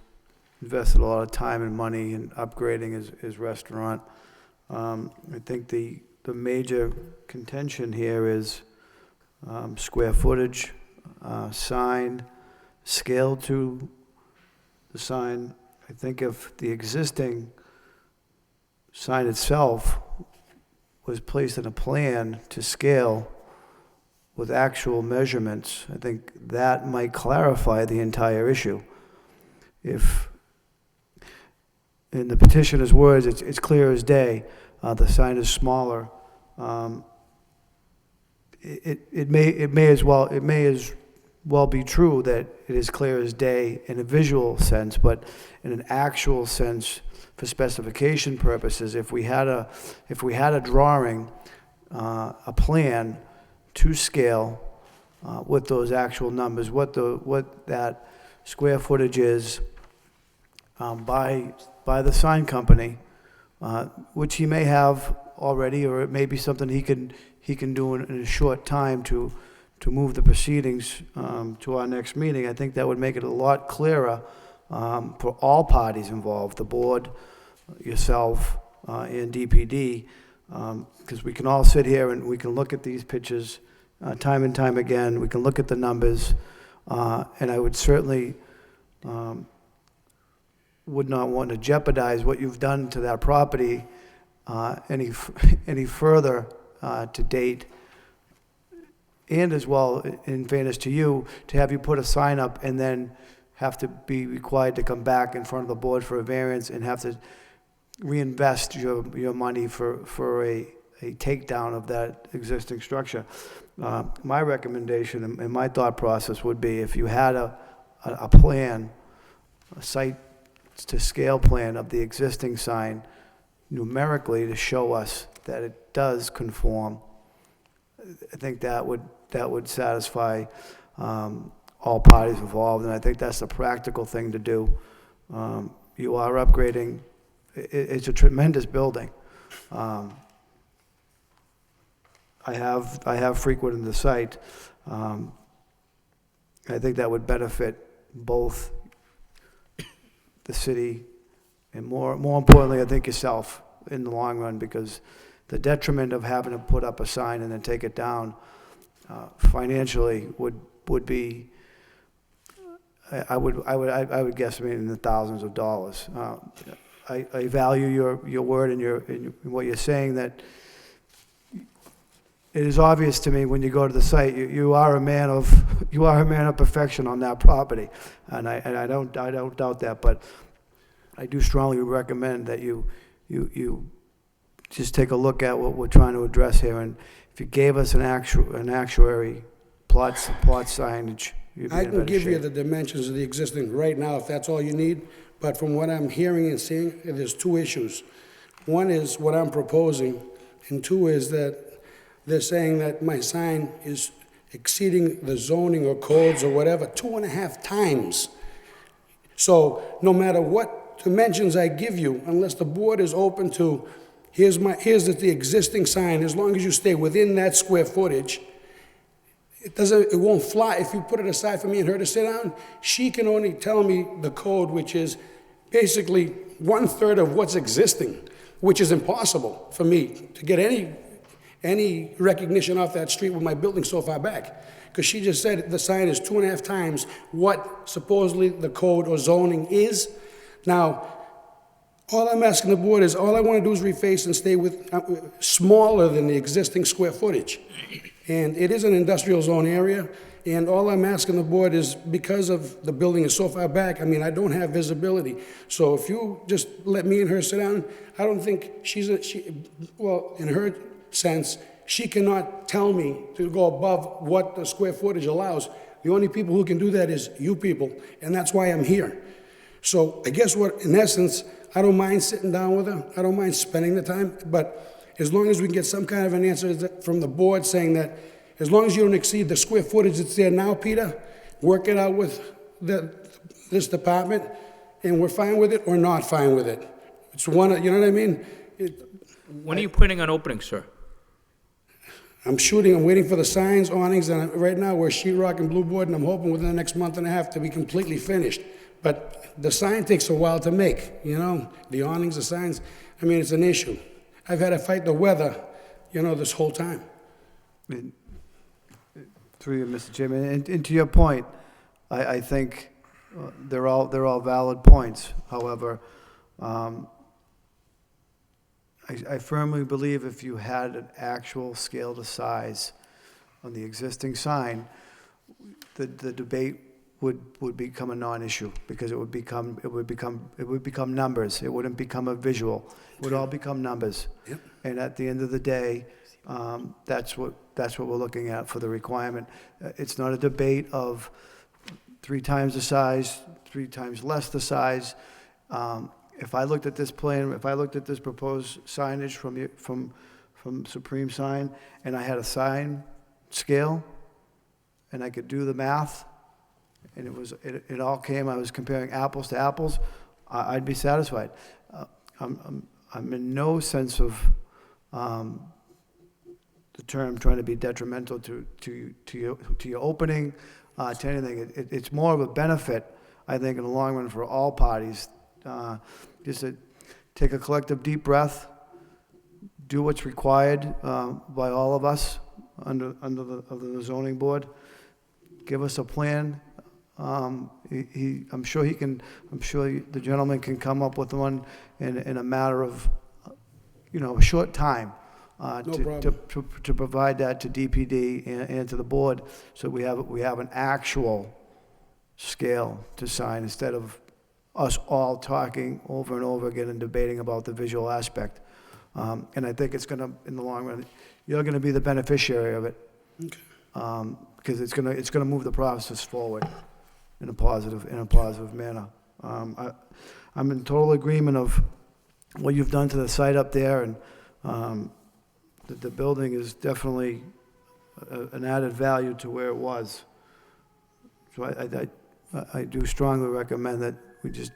invested a lot of time and money in upgrading his restaurant. I think the major contention here is square footage, sign, scale to the sign. I think if the existing sign itself was placed in a plan to scale with actual measurements, I think that might clarify the entire issue. If, in the petitioner's words, it's clear as day, the sign is smaller, it may as well be true that it is clear as day in a visual sense, but in an actual sense, for specification purposes, if we had a drawing, a plan to scale with those actual numbers, what that square footage is by the sign company, which he may have already, or it may be something he can do in a short time to move the proceedings to our next meeting. I think that would make it a lot clearer for all parties involved, the board, yourself, and DPD, because we can all sit here and we can look at these pictures time and time again. We can look at the numbers, and I would certainly would not want to jeopardize what you've done to that property any further to date. And as well, in fairness to you, to have you put a sign up and then have to be required to come back in front of the board for a variance and have to reinvest your money for a takedown of that existing structure. My recommendation and my thought process would be if you had a plan, a site to scale plan of the existing sign numerically to show us that it does conform, I think that would satisfy all parties involved, and I think that's the practical thing to do. You are upgrading. It's a tremendous building. I have frequented the site. I think that would benefit both the city and more importantly, I think yourself in the long run, because the detriment of having to put up a sign and then take it down financially would be, I would guesstimate in the thousands of dollars. I value your word and what you're saying, that it is obvious to me when you go to the site, you are a man of perfection on that property, and I don't doubt that, but I do strongly recommend that you just take a look at what we're trying to address here, and if you gave us an actuary plot signage, you'd be I in can better give you shape. the dimensions of the existing right now, if that's all you need, but from what I'm hearing and seeing, there's two issues. One is what I'm proposing, and two is that they're saying that my sign is exceeding the zoning or codes or whatever 2.5 times. So no matter what dimensions I give you, unless the board is open to, here's the existing sign, as long as you stay within that square footage, it won't fly. If you put it aside for me and her to sit down, she can only tell me the code, which is basically 1/3 of what's existing, which is impossible for me to get any recognition off that street with my building so far back. Because she just said the sign is 2.5 times what supposedly the code or zoning is. Now, all I'm asking the board is, all I want to do is reface and stay with smaller than the existing square footage. And it is an industrial zone area, and all I'm asking the board is, because of the building is so far back, I mean, I don't have visibility. So if you just let me and her sit down, I don't think well, in her sense, she cannot tell me to go above what the square footage allows. The only people who can do that is you people, and that's why I'm here. So I guess in essence, I don't mind sitting down with her, I don't mind spending the time, but as long as we can get some kind of an answer from the board saying that, as long as you don't exceed the square footage that's there now, Peter, work it out with this department, and we're fine with it or not fine with it. It's one, you know what I mean? When are you planning on opening, sir? I'm waiting for the signs, awnings, and right now we're sheetrock and blue board, and I'm hoping within the next month and a half to be completely finished. But the sign takes a while to make, you know, the awnings, the signs, I mean, it's an issue. I've had to fight the weather, you know, this whole time. Through you, Mr. Chairman, and to your point, I think they're all valid points. However, I firmly believe if you had an actual scale to size on the existing sign, the debate would become a non-issue, because it would become numbers. It wouldn't become a visual. It would all become numbers. Yep. And at the end of the day, that's what we're looking at for the requirement. It's not a debate of 3 times the size, 3 times less the size. If I looked at this plan, if I looked at this proposed signage from Supreme Sign, and I had a sign scale, and I could do the math, and it all came, I was comparing apples to apples, I'd be satisfied. I'm in no sense of the term trying to be detrimental to your opening, to anything. It's more of a benefit, I think, in the long run for all parties. Just to take a collective deep breath, do what's required by all of us under the zoning board. Give us a plan. I'm sure the gentleman can come up with one in a matter of, a short time. To provide that to DPD and to the board, so we have an actual scale to sign, instead of us all talking over and over again and debating about the visual aspect. And I think it's gonna, in the long run, you're gonna be the beneficiary of it. Okay. Because it's gonna move the process forward in a positive manner. I'm in total agreement of what you've done to the site up there, and the building is definitely an added value to where it was. So I do strongly recommend that we just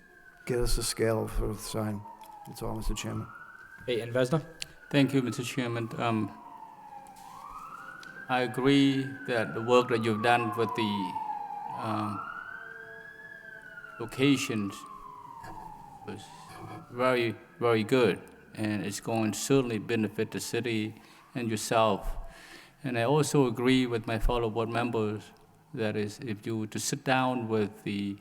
get us a scale for the sign. That's all, Mr. Chairman. Hey, and Vesna? Thank you, Mr. Chairman. I agree that the work that you've done with the locations was very, very good, and it's going to certainly benefit the city and yourself. And I also agree with my fellow board members That is, if you were to sit down with the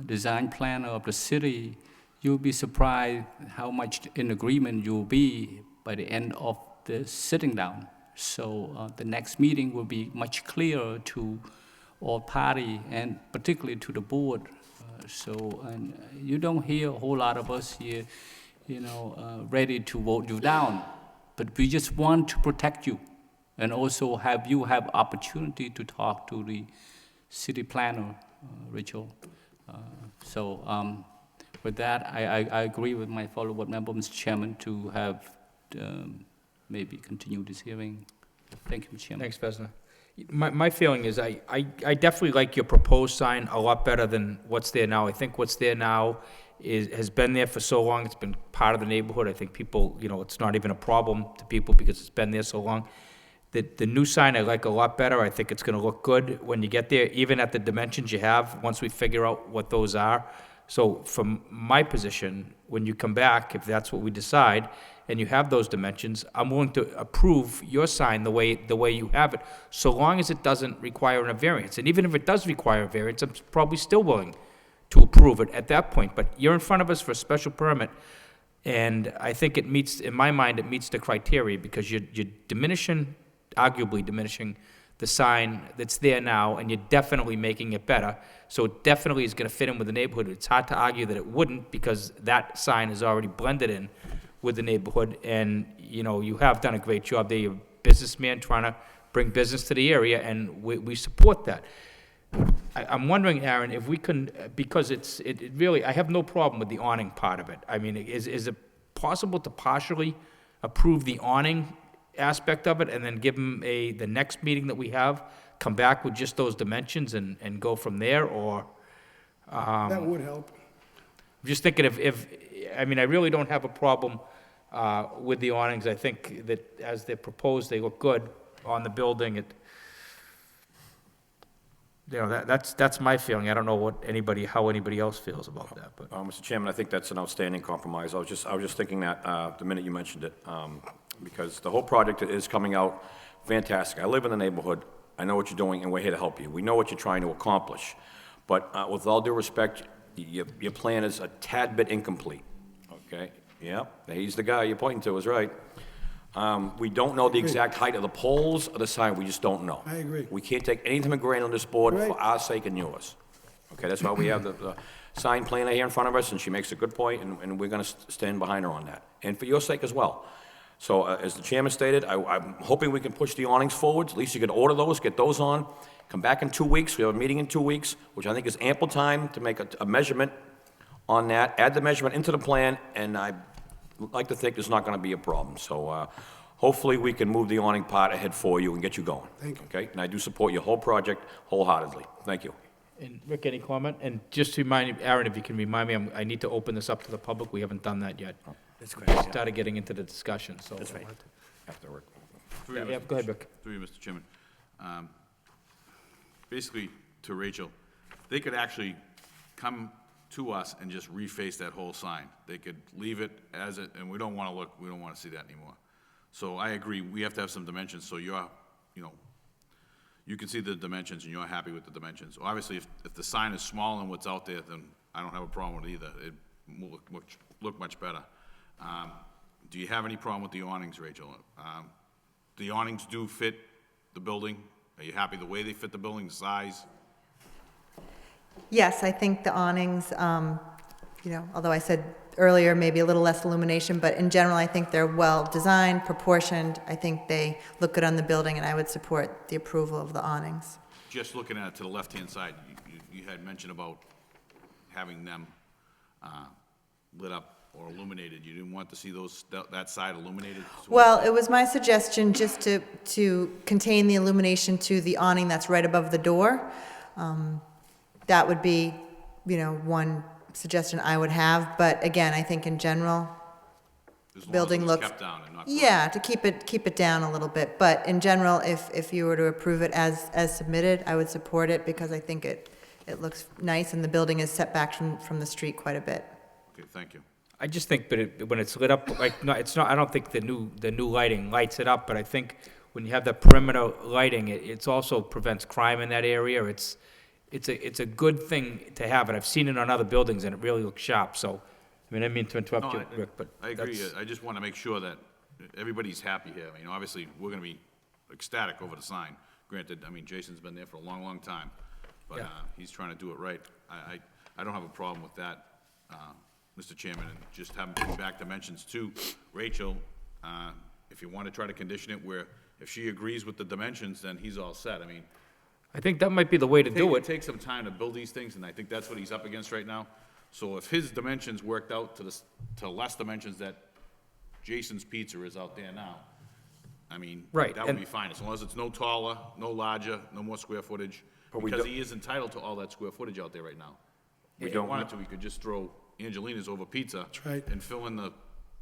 design planner of the city, you'll be surprised how much in agreement you'll be by the end of the sitting down. So the next meeting will be much clearer to all party and particularly to the board. And you don't hear a whole lot of us here, ready to vote you down. But we just want to protect you and also have you have opportunity to talk to the city planner, Rachel. With that, I agree with my fellow board member, Mr. Chairman, to have maybe continue this hearing. Thank you, Mr. Chairman. Thanks, Vesna. My feeling is I definitely like your proposed sign a lot better than what's there now. I think what's there now has been there for so long. It's been part of the neighborhood. I think people, it's not even a problem to people because it's been there so long. The new sign I like a lot better. I think it's going to look good when you get there, even at the dimensions you have, once we figure out what those are. So from my position, when you come back, if that's what we decide, and you have those dimensions, I'm willing to approve your sign the way you have it, so long as it doesn't require a variance. And even if it does require a variance, I'm probably still willing to approve it at that point. But you're in front of us for a special permit, and I think it meets, in my mind, it meets the criteria, because you're arguably diminishing the sign that's there now, and you're definitely making it better. So it definitely is going to fit in with the neighborhood. It's hard to argue that it wouldn't, because that sign is already blended in with the neighborhood, and, you have done a great job there. You're a businessman trying to bring business to the area, and we support that. I'm wondering, Aaron, if we can, because it really, I have no problem with the awning part of it. I mean, is it possible to partially approve the awning aspect of it, and then give them the next meeting that we have, come back with just those dimensions and go from there, or? That would help. I'm just thinking I really don't have a problem with the awnings. I think that as they're proposed, they look good on the building. That's my feeling. I don't know how anybody else feels about that, but. Mr. Chairman, I think that's an outstanding compromise. I was just thinking that the minute you mentioned it, because the whole project is coming out fantastic. I live in the neighborhood. I know what you're doing, and we're here to help you. We know what you're trying to accomplish. But with all due respect, your plan is a tad bit incomplete, okay? Yep, he's the guy you're pointing to, is right. We don't know the exact height of the poles or the sign, we just don't know. I agree. We can't take anything for granted on this board Right. for our sake and yours. Okay, that's why we have the sign planner here in front of us, and she makes a good point, and we're gonna stand behind her on that. And for your sake as well. So, as the chairman stated, I'm hoping we can push the awnings forward. At least you can order those, get those on. Come back in 2 weeks. We have a meeting in 2 weeks, which I think is ample time to make a measurement on that. Add the measurement into the plan, and I like to think there's not going to be a problem. So, hopefully we can move the awning part ahead for you and get you going. Thank you. Okay? And I do support your whole project wholeheartedly. Thank you. And Rick, any comment? And just to remind you, Aaron, if you can remind me, I need to open this up to the public. We haven't done that yet. That's correct. Started getting into the discussion, so. That's right. After work. Yeah, go ahead, Rick. Through you, Mr. Chairman. Basically, to Rachel, they could actually come to us and just reface that whole sign. They could leave it as it, and we don't want to see that anymore. So I agree, we have to have some dimensions, so you can see the dimensions and you're happy with the dimensions. Obviously, if the sign is smaller than what's out there, then I don't have a problem with it either. It will look much better. Do you have any problem with the awnings, Rachel? The awnings do fit the building. Are you happy the way they fit the building, the size? Yes, I think the awnings, although I said earlier maybe a little less illumination, but in general, I think they're well-designed, proportioned. I think they look good on the building, and I would support the approval of the awnings. Just looking at it to the left-hand side, you had mentioned about having them lit up or illuminated. You didn't want to see that side illuminated? Well, it was my suggestion just to contain the illumination to the awning that's right above the door. That would be, one suggestion I would have, but again, I think in general, building looks. Kept down and not. Yeah, to keep it down a little bit, but in general, if you were to approve it as submitted, I would support it, because I think it looks nice, and the building is set back from the street quite a bit. Okay, thank you. I just think, when it's lit up, it's not. I don't think the new lighting lights it up, but I think when you have that perimeter lighting, it's also prevents crime in that area. It's a good thing to have it. I've seen it on other buildings, and it really looks sharp, so, I mean, I didn't mean to interrupt you, Rick, but I agree. that's- I just want to make sure that everybody's happy here. I mean, obviously, we're going to be ecstatic over the sign. Granted, I mean, Jason's been there for a long, long time, but Yeah. he's trying to do it right. I don't have a problem with that, Mr. Chairman, and just having back dimensions too. Rachel, if you want to try to condition it where if she agrees with the dimensions, then he's all set. I mean, I think that might be the way to do it it. takes some time to build these things, and I think that's what he's up against right now. So if his dimensions worked out to less dimensions that Jason's Pizza is out there now, I mean, Right, that would and- be fine, as long as it's no taller, no larger, no more square footage, But we because don't- he is entitled to all that square footage out there right now. We If he don't- wanted to, he could just throw Angelina's over pizza. right. And fill in the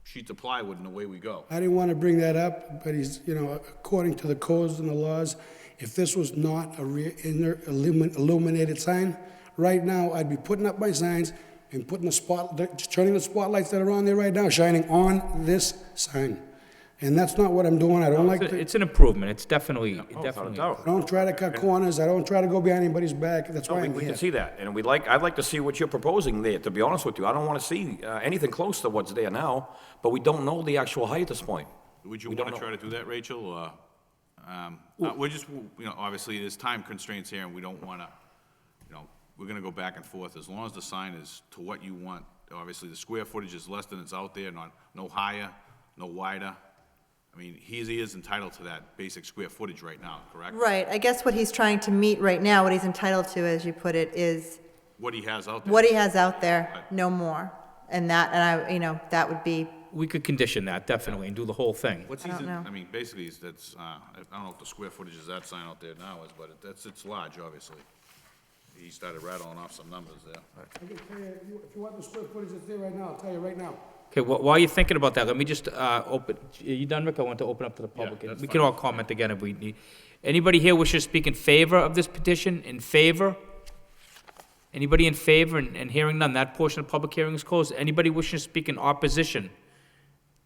sheets of plywood, and away we go. I didn't want to bring that up, but he's, according to the codes and the laws, if this was not a inner illuminated sign, right now, I'd be putting up my signs and putting turning the spotlights that are on there right now, shining on this sign. And that's not what I'm doing. I don't like to, It's an improvement. It's definitely, Without a definitely. doubt. I don't try to cut corners. I don't try to go behind anybody's back. That's No, why we I'm we here. can see that, and I'd like to see what you're proposing there, to be honest with you. I don't want to see anything close to what's there now, but we don't know the actual height at this point. Would you We want don't to try to do that, Rachel, or, we're just, obviously, there's time constraints here, and we don't want to, we're going to go back and forth, as long as the sign is to what you want. Obviously, the square footage is less than it's out there, no higher, no wider. I mean, he is entitled to that basic square footage right now, correct? Right, I guess what he's trying to meet right now, what he's entitled to, as you put it, is What he has out there. what he has out there, Right. no more. And that would be, We could condition that, definitely, and do the whole thing. What's I don't know. I mean, basically, that's, I don't know if the square footage is that sign out there now is, but it's large, obviously. He started rattling off some numbers there. I can tell you, if you want the square footage that's there right now, I'll tell you right now. Okay, while you're thinking about that, let me just open, are you done, Rick? I want to open up to the public. that's We can fine. all comment again if we need. Anybody here wishes to speak in favor of this petition? In favor? Anybody in favor? And hearing none, that portion of the public hearing is closed. Anybody wishing to speak in opposition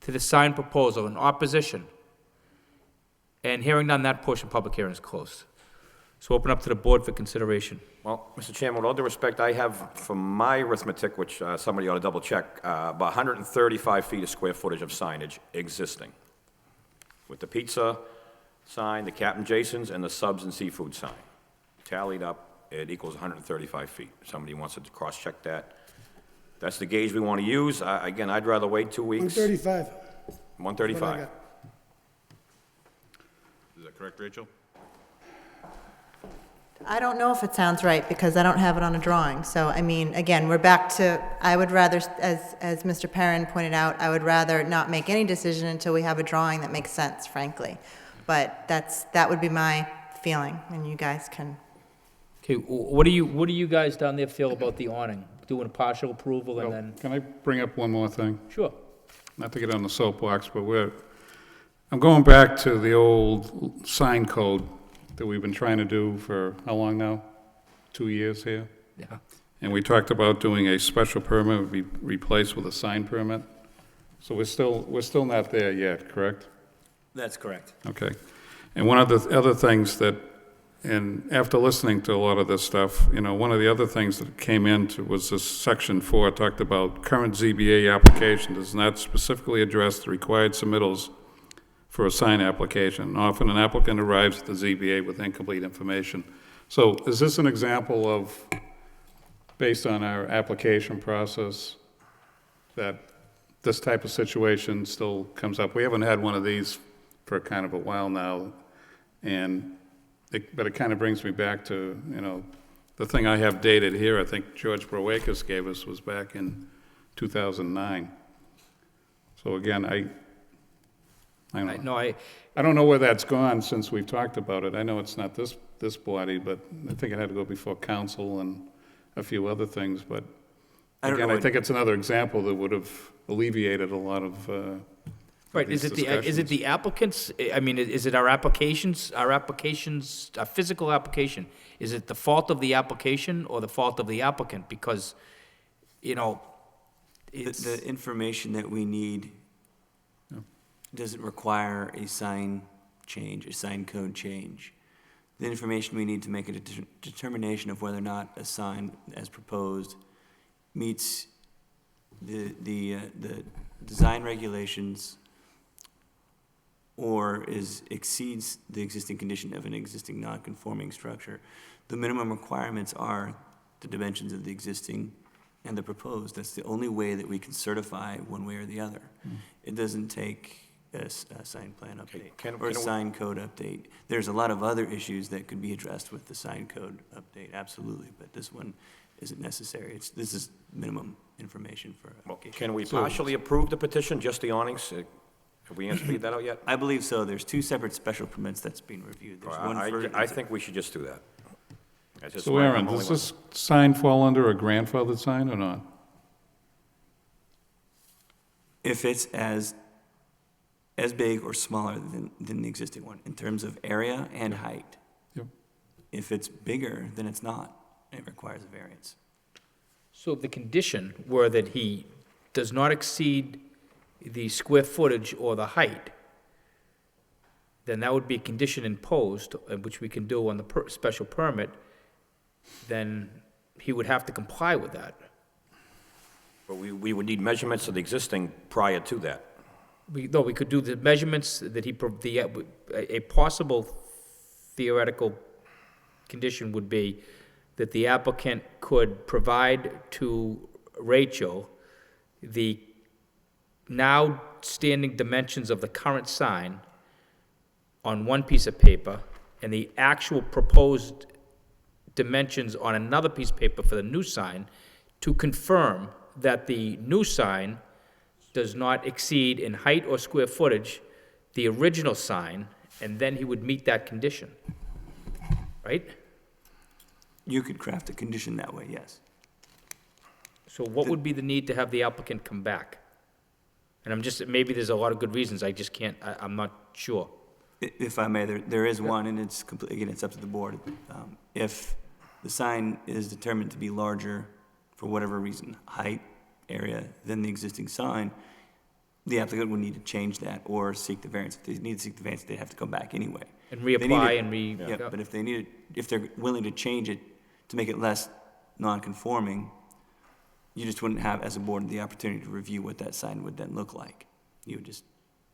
to the sign proposal? In opposition? And hearing none, that portion of the public hearing is closed. So open up to the board for consideration. Well, Mr. Chairman, with all due respect, I have, from my arithmetic, which somebody ought to double check, about 135 feet of square footage of signage existing. With the pizza sign, the Captain Jason's, and the subs and seafood sign. Tallied up, it equals 135 feet. If somebody wants to cross-check that. That's the gauge we want to use. Again, I'd rather wait 2 weeks. 135. 135. Is that correct, Rachel? I don't know if it sounds right, because I don't have it on a drawing. So, I mean, again, we're back to, I would rather, as Mr. Perrin pointed out, I would rather not make any decision until we have a drawing that makes sense, frankly. But that would be my feeling, and you guys can, Okay, what do you guys down there feel about the awning? Doing a partial approval and then, Can I bring up one more thing? sure. Not to get on the soapbox, but I'm going back to the old sign code that we've been trying to do for how long now? 2 years here? Yeah. And we talked about doing a special permit would be replaced with a sign permit. So we're still not there yet, correct? That's correct. Okay. And one of the other things that, and after listening to a lot of this stuff, one of the other things that came into was this section 4, talked about current ZBA application does not specifically address the required submittals for a sign application. Often an applicant arrives at the ZBA with incomplete information. So is this an example of, based on our application process, that this type of situation still comes up? We haven't had one of these for kind of a while now, but it kind of brings me back to, the thing I have dated here, I think George Broakis gave us was back in 2009. So again, I don't know. I don't know where that's gone since we've talked about it. I know it's not this body, but I think it had to go before council and a few other things, but again, I think it's another example that would have alleviated a lot of Right, is it the applicants, I mean, is it our applications, our physical application? Is it the fault of the application or the fault of the applicant? Because, it's. The information that we need doesn't require a sign change, a sign code change. The information we need to make a determination of whether or not a sign as proposed meets the design regulations or exceeds the existing condition of an existing non-conforming structure. The minimum requirements are the dimensions of the existing and the proposed. That's the only way that we can certify one way or the other. It doesn't take a sign plan update or a sign code update. There's a lot of other issues that could be addressed with the sign code update, absolutely, but this one isn't necessary. This is minimum information for application. Can we partially approve the petition, just the awnings? Have we figured that out yet? I believe so. There's two separate special permits that's being reviewed. There's one for. I think we should just do that. That's just So my- Aaron, I'm only does this sign fall under a grandfathered sign or not? If it's as big or smaller than the existing one, in terms of area and height. Yep. If it's bigger, then it's not. It requires a variance. So if the condition were that he does not exceed the square footage or the height, then that would be a condition imposed, which we can do on the special permit, then he would have to comply with that. But we would need measurements of the existing prior to that. We could do the measurements that a possible theoretical condition would be that the applicant could provide to Rachel the now standing dimensions of the current sign on one piece of paper and the actual proposed dimensions on another piece of paper for the new sign to confirm that the new sign does not exceed in height or square footage the original sign, and then he would meet that condition, right? You could craft a condition that way, yes. So what would be the need to have the applicant come back? And maybe there's a lot of good reasons, I just can't, I'm not sure. If I may, there is one, and it's completely, again, it's up to the board. If the sign is determined to be larger for whatever reason, height, area, than the existing sign, the applicant would need to change that or seek the variance. If they need to seek the variance, they'd have to come back anyway. And They need reapply it- and Yeah, but if they're willing to change it to make it less non-conforming, you just wouldn't have, as a board, the opportunity to review what that sign would then look like. You would just,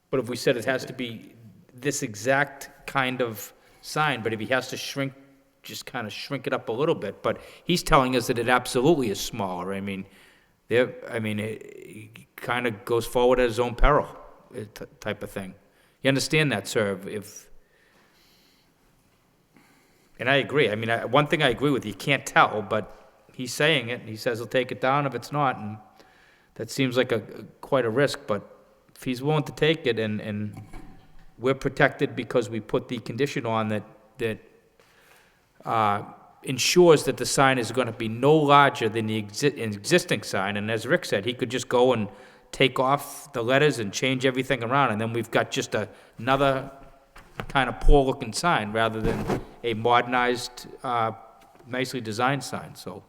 But if we said it has to be this exact kind of sign, but if he has to just kind of shrink it up a little bit, but he's telling us that it absolutely is smaller. It kind of goes forward at his own peril, type of thing. You understand that, sir? And I agree. One thing I agree with, you can't tell, but he's saying it, and he says he'll take it down if it's not, and that seems like quite a risk, but if he's willing to take it, and we're protected because we put the condition on that ensures that the sign is going to be no larger than the existing sign, and as Rick said, he could just go and take off the letters and change everything around, and then we've got just another kind of poor-looking sign rather than a modernized, nicely designed sign. So,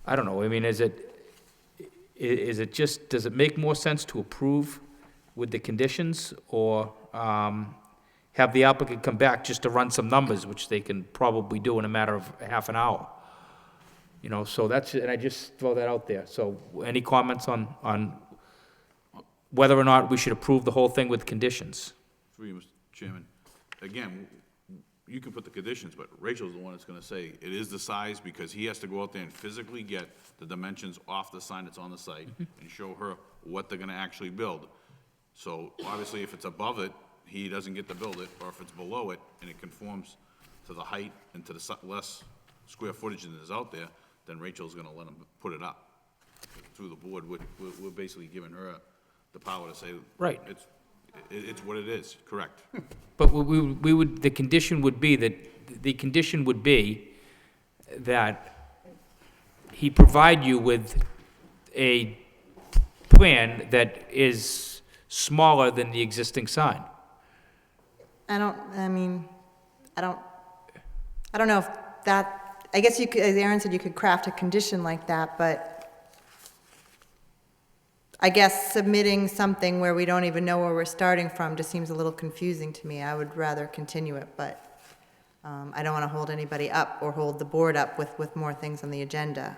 I don't know. Does it make more sense to approve with the conditions, or have the applicant come back just to run some numbers, which they can probably do in a matter of half an hour? So and I just throw that out there. So, any comments on whether or not we should approve the whole thing with conditions? Through you, Mr. Chairman. Again, you can put the conditions, but Rachel's the one that's gonna say it is the size, because he has to go out there and physically get the dimensions off the sign that's on the site and show her what they're gonna actually build. So obviously, if it's above it, he doesn't get to build it, or if it's below it and it conforms to the height and to the less square footage than is out there, then Rachel's gonna let him put it up. Through the board, we're basically giving her the power to say. Right. It's what it is, correct. But the condition would be that he provide you with a plan that is smaller than the existing sign. I don't know if that, I guess you could, as Aaron said, you could craft a condition like that, but I guess submitting something where we don't even know where we're starting from just seems a little confusing to me. I would rather continue it, but I don't want to hold anybody up or hold the board up with more things on the agenda.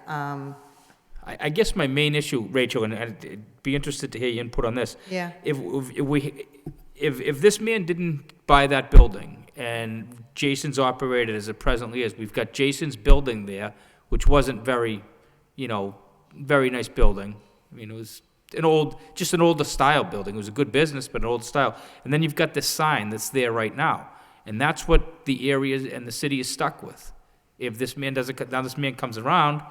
I guess my main issue, Rachel, and I'd be interested to hear your input on this. Yeah. If this man didn't buy that building and Jason's operated as it presently is, we've got Jason's building there, which wasn't very, very nice building. I mean, it was just an older style building. It was a good business, but an old style. And then you've got this sign that's there right now. And that's what the area and the city is stuck with. If this man now this man comes around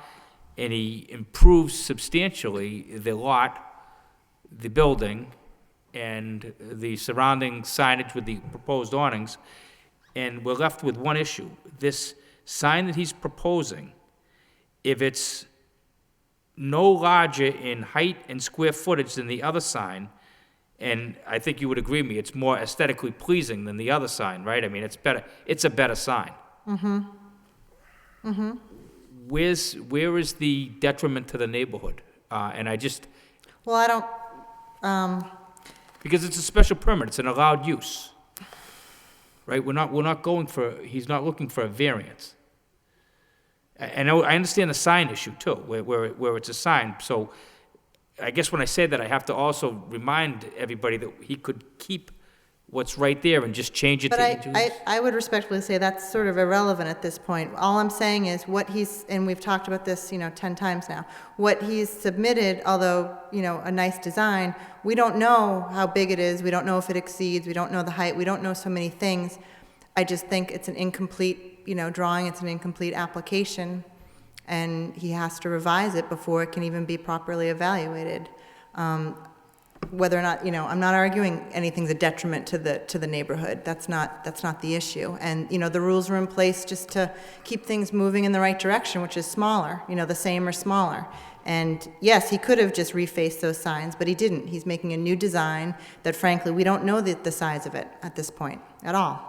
and he improves substantially the lot, the building, and the surrounding signage with the proposed awnings, and we're left with one issue. This sign that he's proposing, if it's no larger in height and square footage than the other sign, and I think you would agree with me, it's more aesthetically pleasing than the other sign, right? I mean, it's a better sign. Mm-hmm. Mm-hmm. Where is the detriment to the neighborhood? And I just, Well, I don't, because it's a special permit, it's an allowed use, right? We're not going for, he's not looking for a variance. I know, I understand the sign issue too, where it's a sign, so I guess when I say that, I have to also remind everybody that he could keep what's right there and just change it but to. I would respectfully say that's sort of irrelevant at this point. All I'm saying is what and we've talked about this, 10 times now, what he's submitted, although, a nice design, we don't know how big it is, we don't know if it exceeds, we don't know the height, we don't know so many things. I just think it's an incomplete, drawing, it's an incomplete application, and he has to revise it before it can even be properly evaluated. Whether or not, I'm not arguing anything's a detriment to the neighborhood. That's not the issue. And, the rules were in place just to keep things moving in the right direction, which is smaller, the same or smaller. And yes, he could have just refaced those signs, but he didn't. He's making a new design that, frankly, we don't know the size of it at this point at all.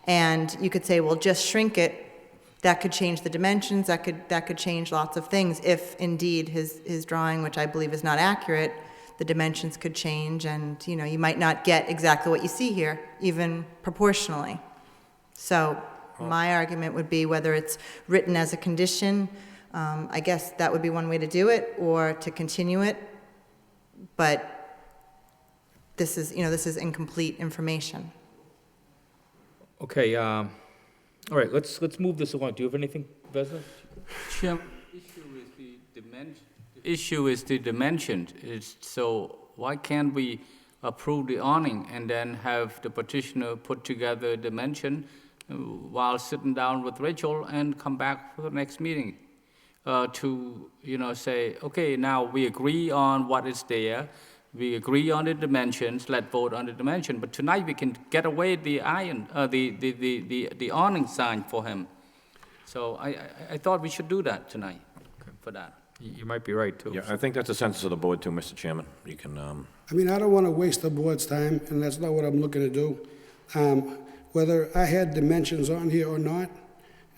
And you could say, well, just shrink it. That could change the dimensions. That could change lots of things if, indeed, his drawing, which I believe is not accurate, the dimensions could change, and you might not get exactly what you see here, even proportionally. So my argument would be whether it's written as a condition, I guess that would be one way to do it, or to continue it. But this is incomplete information. Okay, all right, let's move this along. Do you have anything, Vesna? Chairman, issue is the dimensions. So why can't we approve the awning and then have the petitioner put together dimension while sitting down with Rachel and come back for the next meeting to say, okay, now we agree on what is there, we agree on the dimensions, let's vote on the dimension. But tonight we can get away the awning sign for him. So I thought we should do that tonight for that. You might be right, too. Yeah, I think that's the sense of the board too, Mr. Chairman. You can, I mean, I don't want to waste the board's time, and that's not what I'm looking to do. Whether I had dimensions on here or not,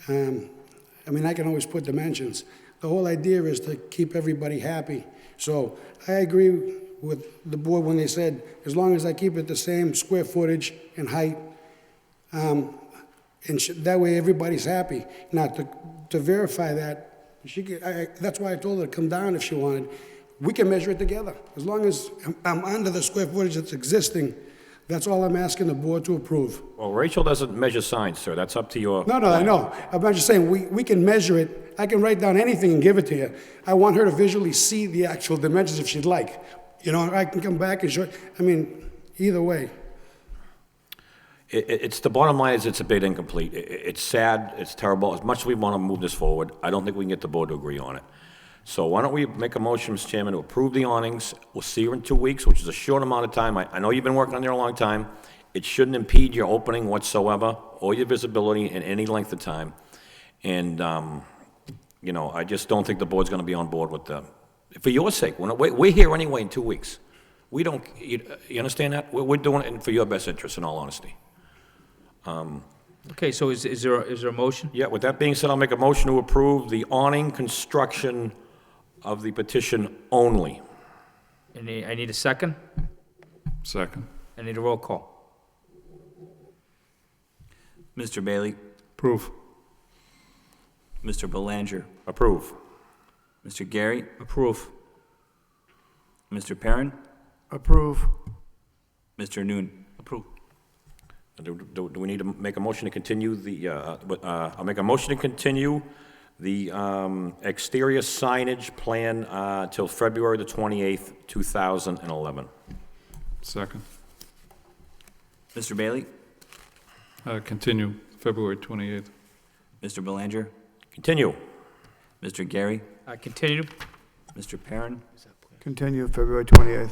I mean, I can always put dimensions. The whole idea is to keep everybody happy. So I agree with the board when they said, as long as I keep it the same square footage and height, and that way everybody's happy. Now, to verify that, that's why I told her to come down if she wanted. We can measure it together. As long as I'm under the square footage that's existing, that's all I'm asking the board to approve. well, Rachel doesn't measure signs, sir. That's up to your. No, I know. I'm just saying, we can measure it. I can write down anything and give it to you. I want her to visually see the actual dimensions if she'd like. I can come back and show, I mean, either way. It's the bottom line is it's a bit incomplete. It's sad, it's terrible. As much as we want to move this forward, I don't think we can get the board to agree on it. So why don't we make a motion, Mr. Chairman, to approve the awnings. We'll see you in 2 weeks, which is a short amount of time. I know you've been working on there a long time. It shouldn't impede your opening whatsoever or your visibility in any length of time. And, I just don't think the board's going to be on board with for your sake. We're here anyway in 2 weeks. We don't, you understand that? We're doing it for your best interest, in all honesty. Okay, so is there a motion? Yeah, with that being said, I'll make a motion to approve the awning construction of the petition only. I need a second. Second. I need a roll call. Mr. Bailey? Approve. Mr. Belanger? Approve. Mr. Gary? Approve. Mr. Perrin? Approve. Mr. Noon? Approve. Do we need to make a motion to continue I'll make a motion to continue the exterior signage plan till February the 28th, 2011. Second. Mr. Bailey? Continue, February 28th. Mr. Belanger? Continue. Mr. Gary? Continue. Mr. Perrin? Continue February 28th.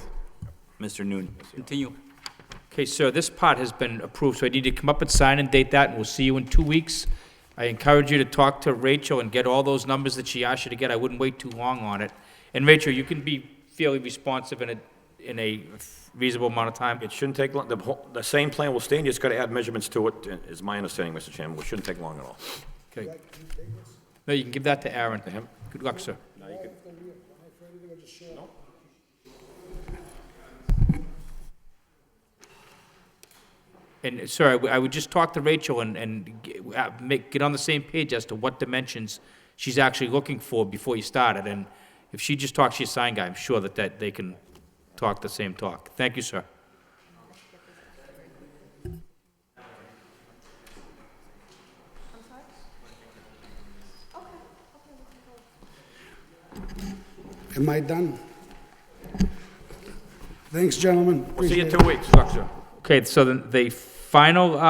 Mr. Noon? Continue. Okay, sir, this part has been approved, so I need to come up and sign and date that, and we'll see you in 2 weeks. I encourage you to talk to Rachel and get all those numbers that she asked you to get. I wouldn't wait too long on it. And Rachel, you can be fairly responsive in a reasonable amount of time. It shouldn't take long, the same plan will stay, and you just gotta add measurements to it, is my understanding, Mr. Chairman. It shouldn't take long at all. Okay. No, you can give that to Aaron. To him? Good luck, sir. And, sir, I would just talk to Rachel and get on the same page as to what dimensions she's actually looking for before you start it. And if she just talks to your sign guy, I'm sure that they can talk the same talk. Thank you, sir. Am I done? Thanks, gentlemen. We'll see you in Appreciate 2 weeks. Good luck, sir. Okay, so the final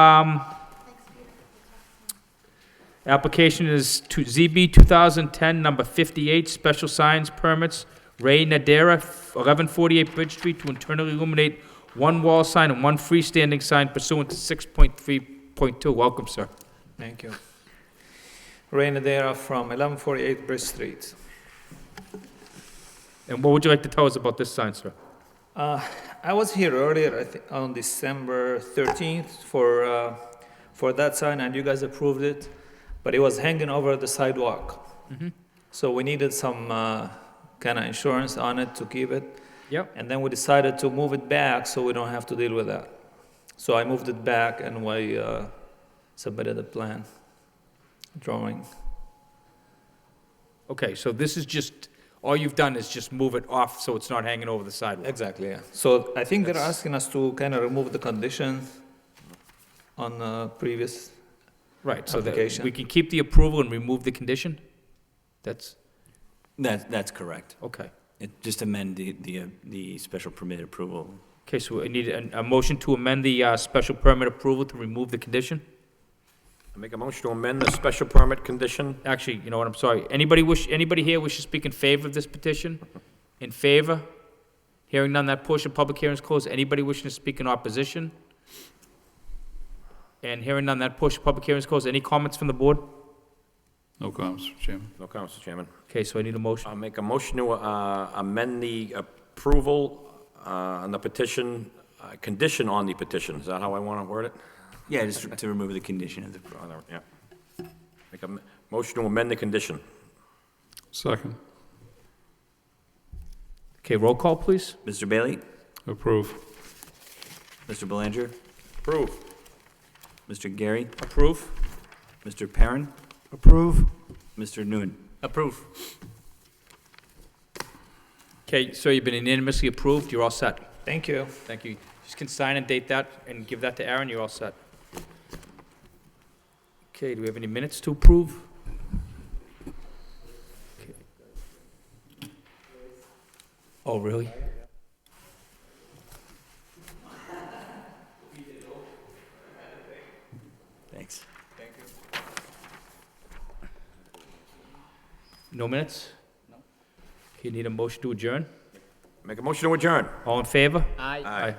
application is to ZB 2010, number 58, special signs permits, Ray Nadera, 1148 Bridge Street, to internally illuminate one wall sign and one freestanding sign pursuant to 6.3.2. Welcome, sir. Thank you. Ray Nadera from 1148 Bridge Street. And what would you like to tell us about this sign, sir? I was here earlier, I think, on December 13th for that sign, and you guys approved it, but it was hanging over the sidewalk. So we needed some kind of insurance on it to keep it. Yep. And then we decided to move it back so we don't have to deal with that. So I moved it back and we submitted a plan, drawing. Okay, so this is just, all you've done is just move it off so it's not hanging over the sidewalk. Exactly, yeah. So I think they're asking us to kind of remove the condition on the previous Right, so that application. we can keep the approval and remove the condition? That's, That's correct. okay. Just amend the special permit approval. Okay, so I need a motion to amend the special permit approval to remove the condition? I make a motion to amend the special permit condition. Actually, you know what, I'm sorry. Anybody here wish to speak in favor of this petition? In favor? Hearing none, that portion of public hearing is closed. Anybody wishing to speak in opposition? And hearing none, that portion of public hearing is closed. Any comments from the board? No comments, Mr. Chairman. No comments, Mr. Chairman. Okay, so I need a motion. I'll make a motion to amend the approval on the petition, condition on the petition. Is that how I want to word it? Yeah, just to remove the condition of the, Yeah. Make a motion to amend the condition. Second. Okay, roll call, please. Mr. Bailey? Approve. Mr. Belanger? Approve. Mr. Gary? Approve. Mr. Perrin? Approve. Mr. Noon? Approve. Okay, so you've been unanimously approved. You're all set. Thank you. Thank you. Just can sign and date that and give that to Aaron. You're all set. Okay, do we have any minutes to approve? Okay. Oh, really? Thanks. No minutes? No. Okay, need a motion to adjourn? Make a motion to adjourn. All in favor? Aye. Aye.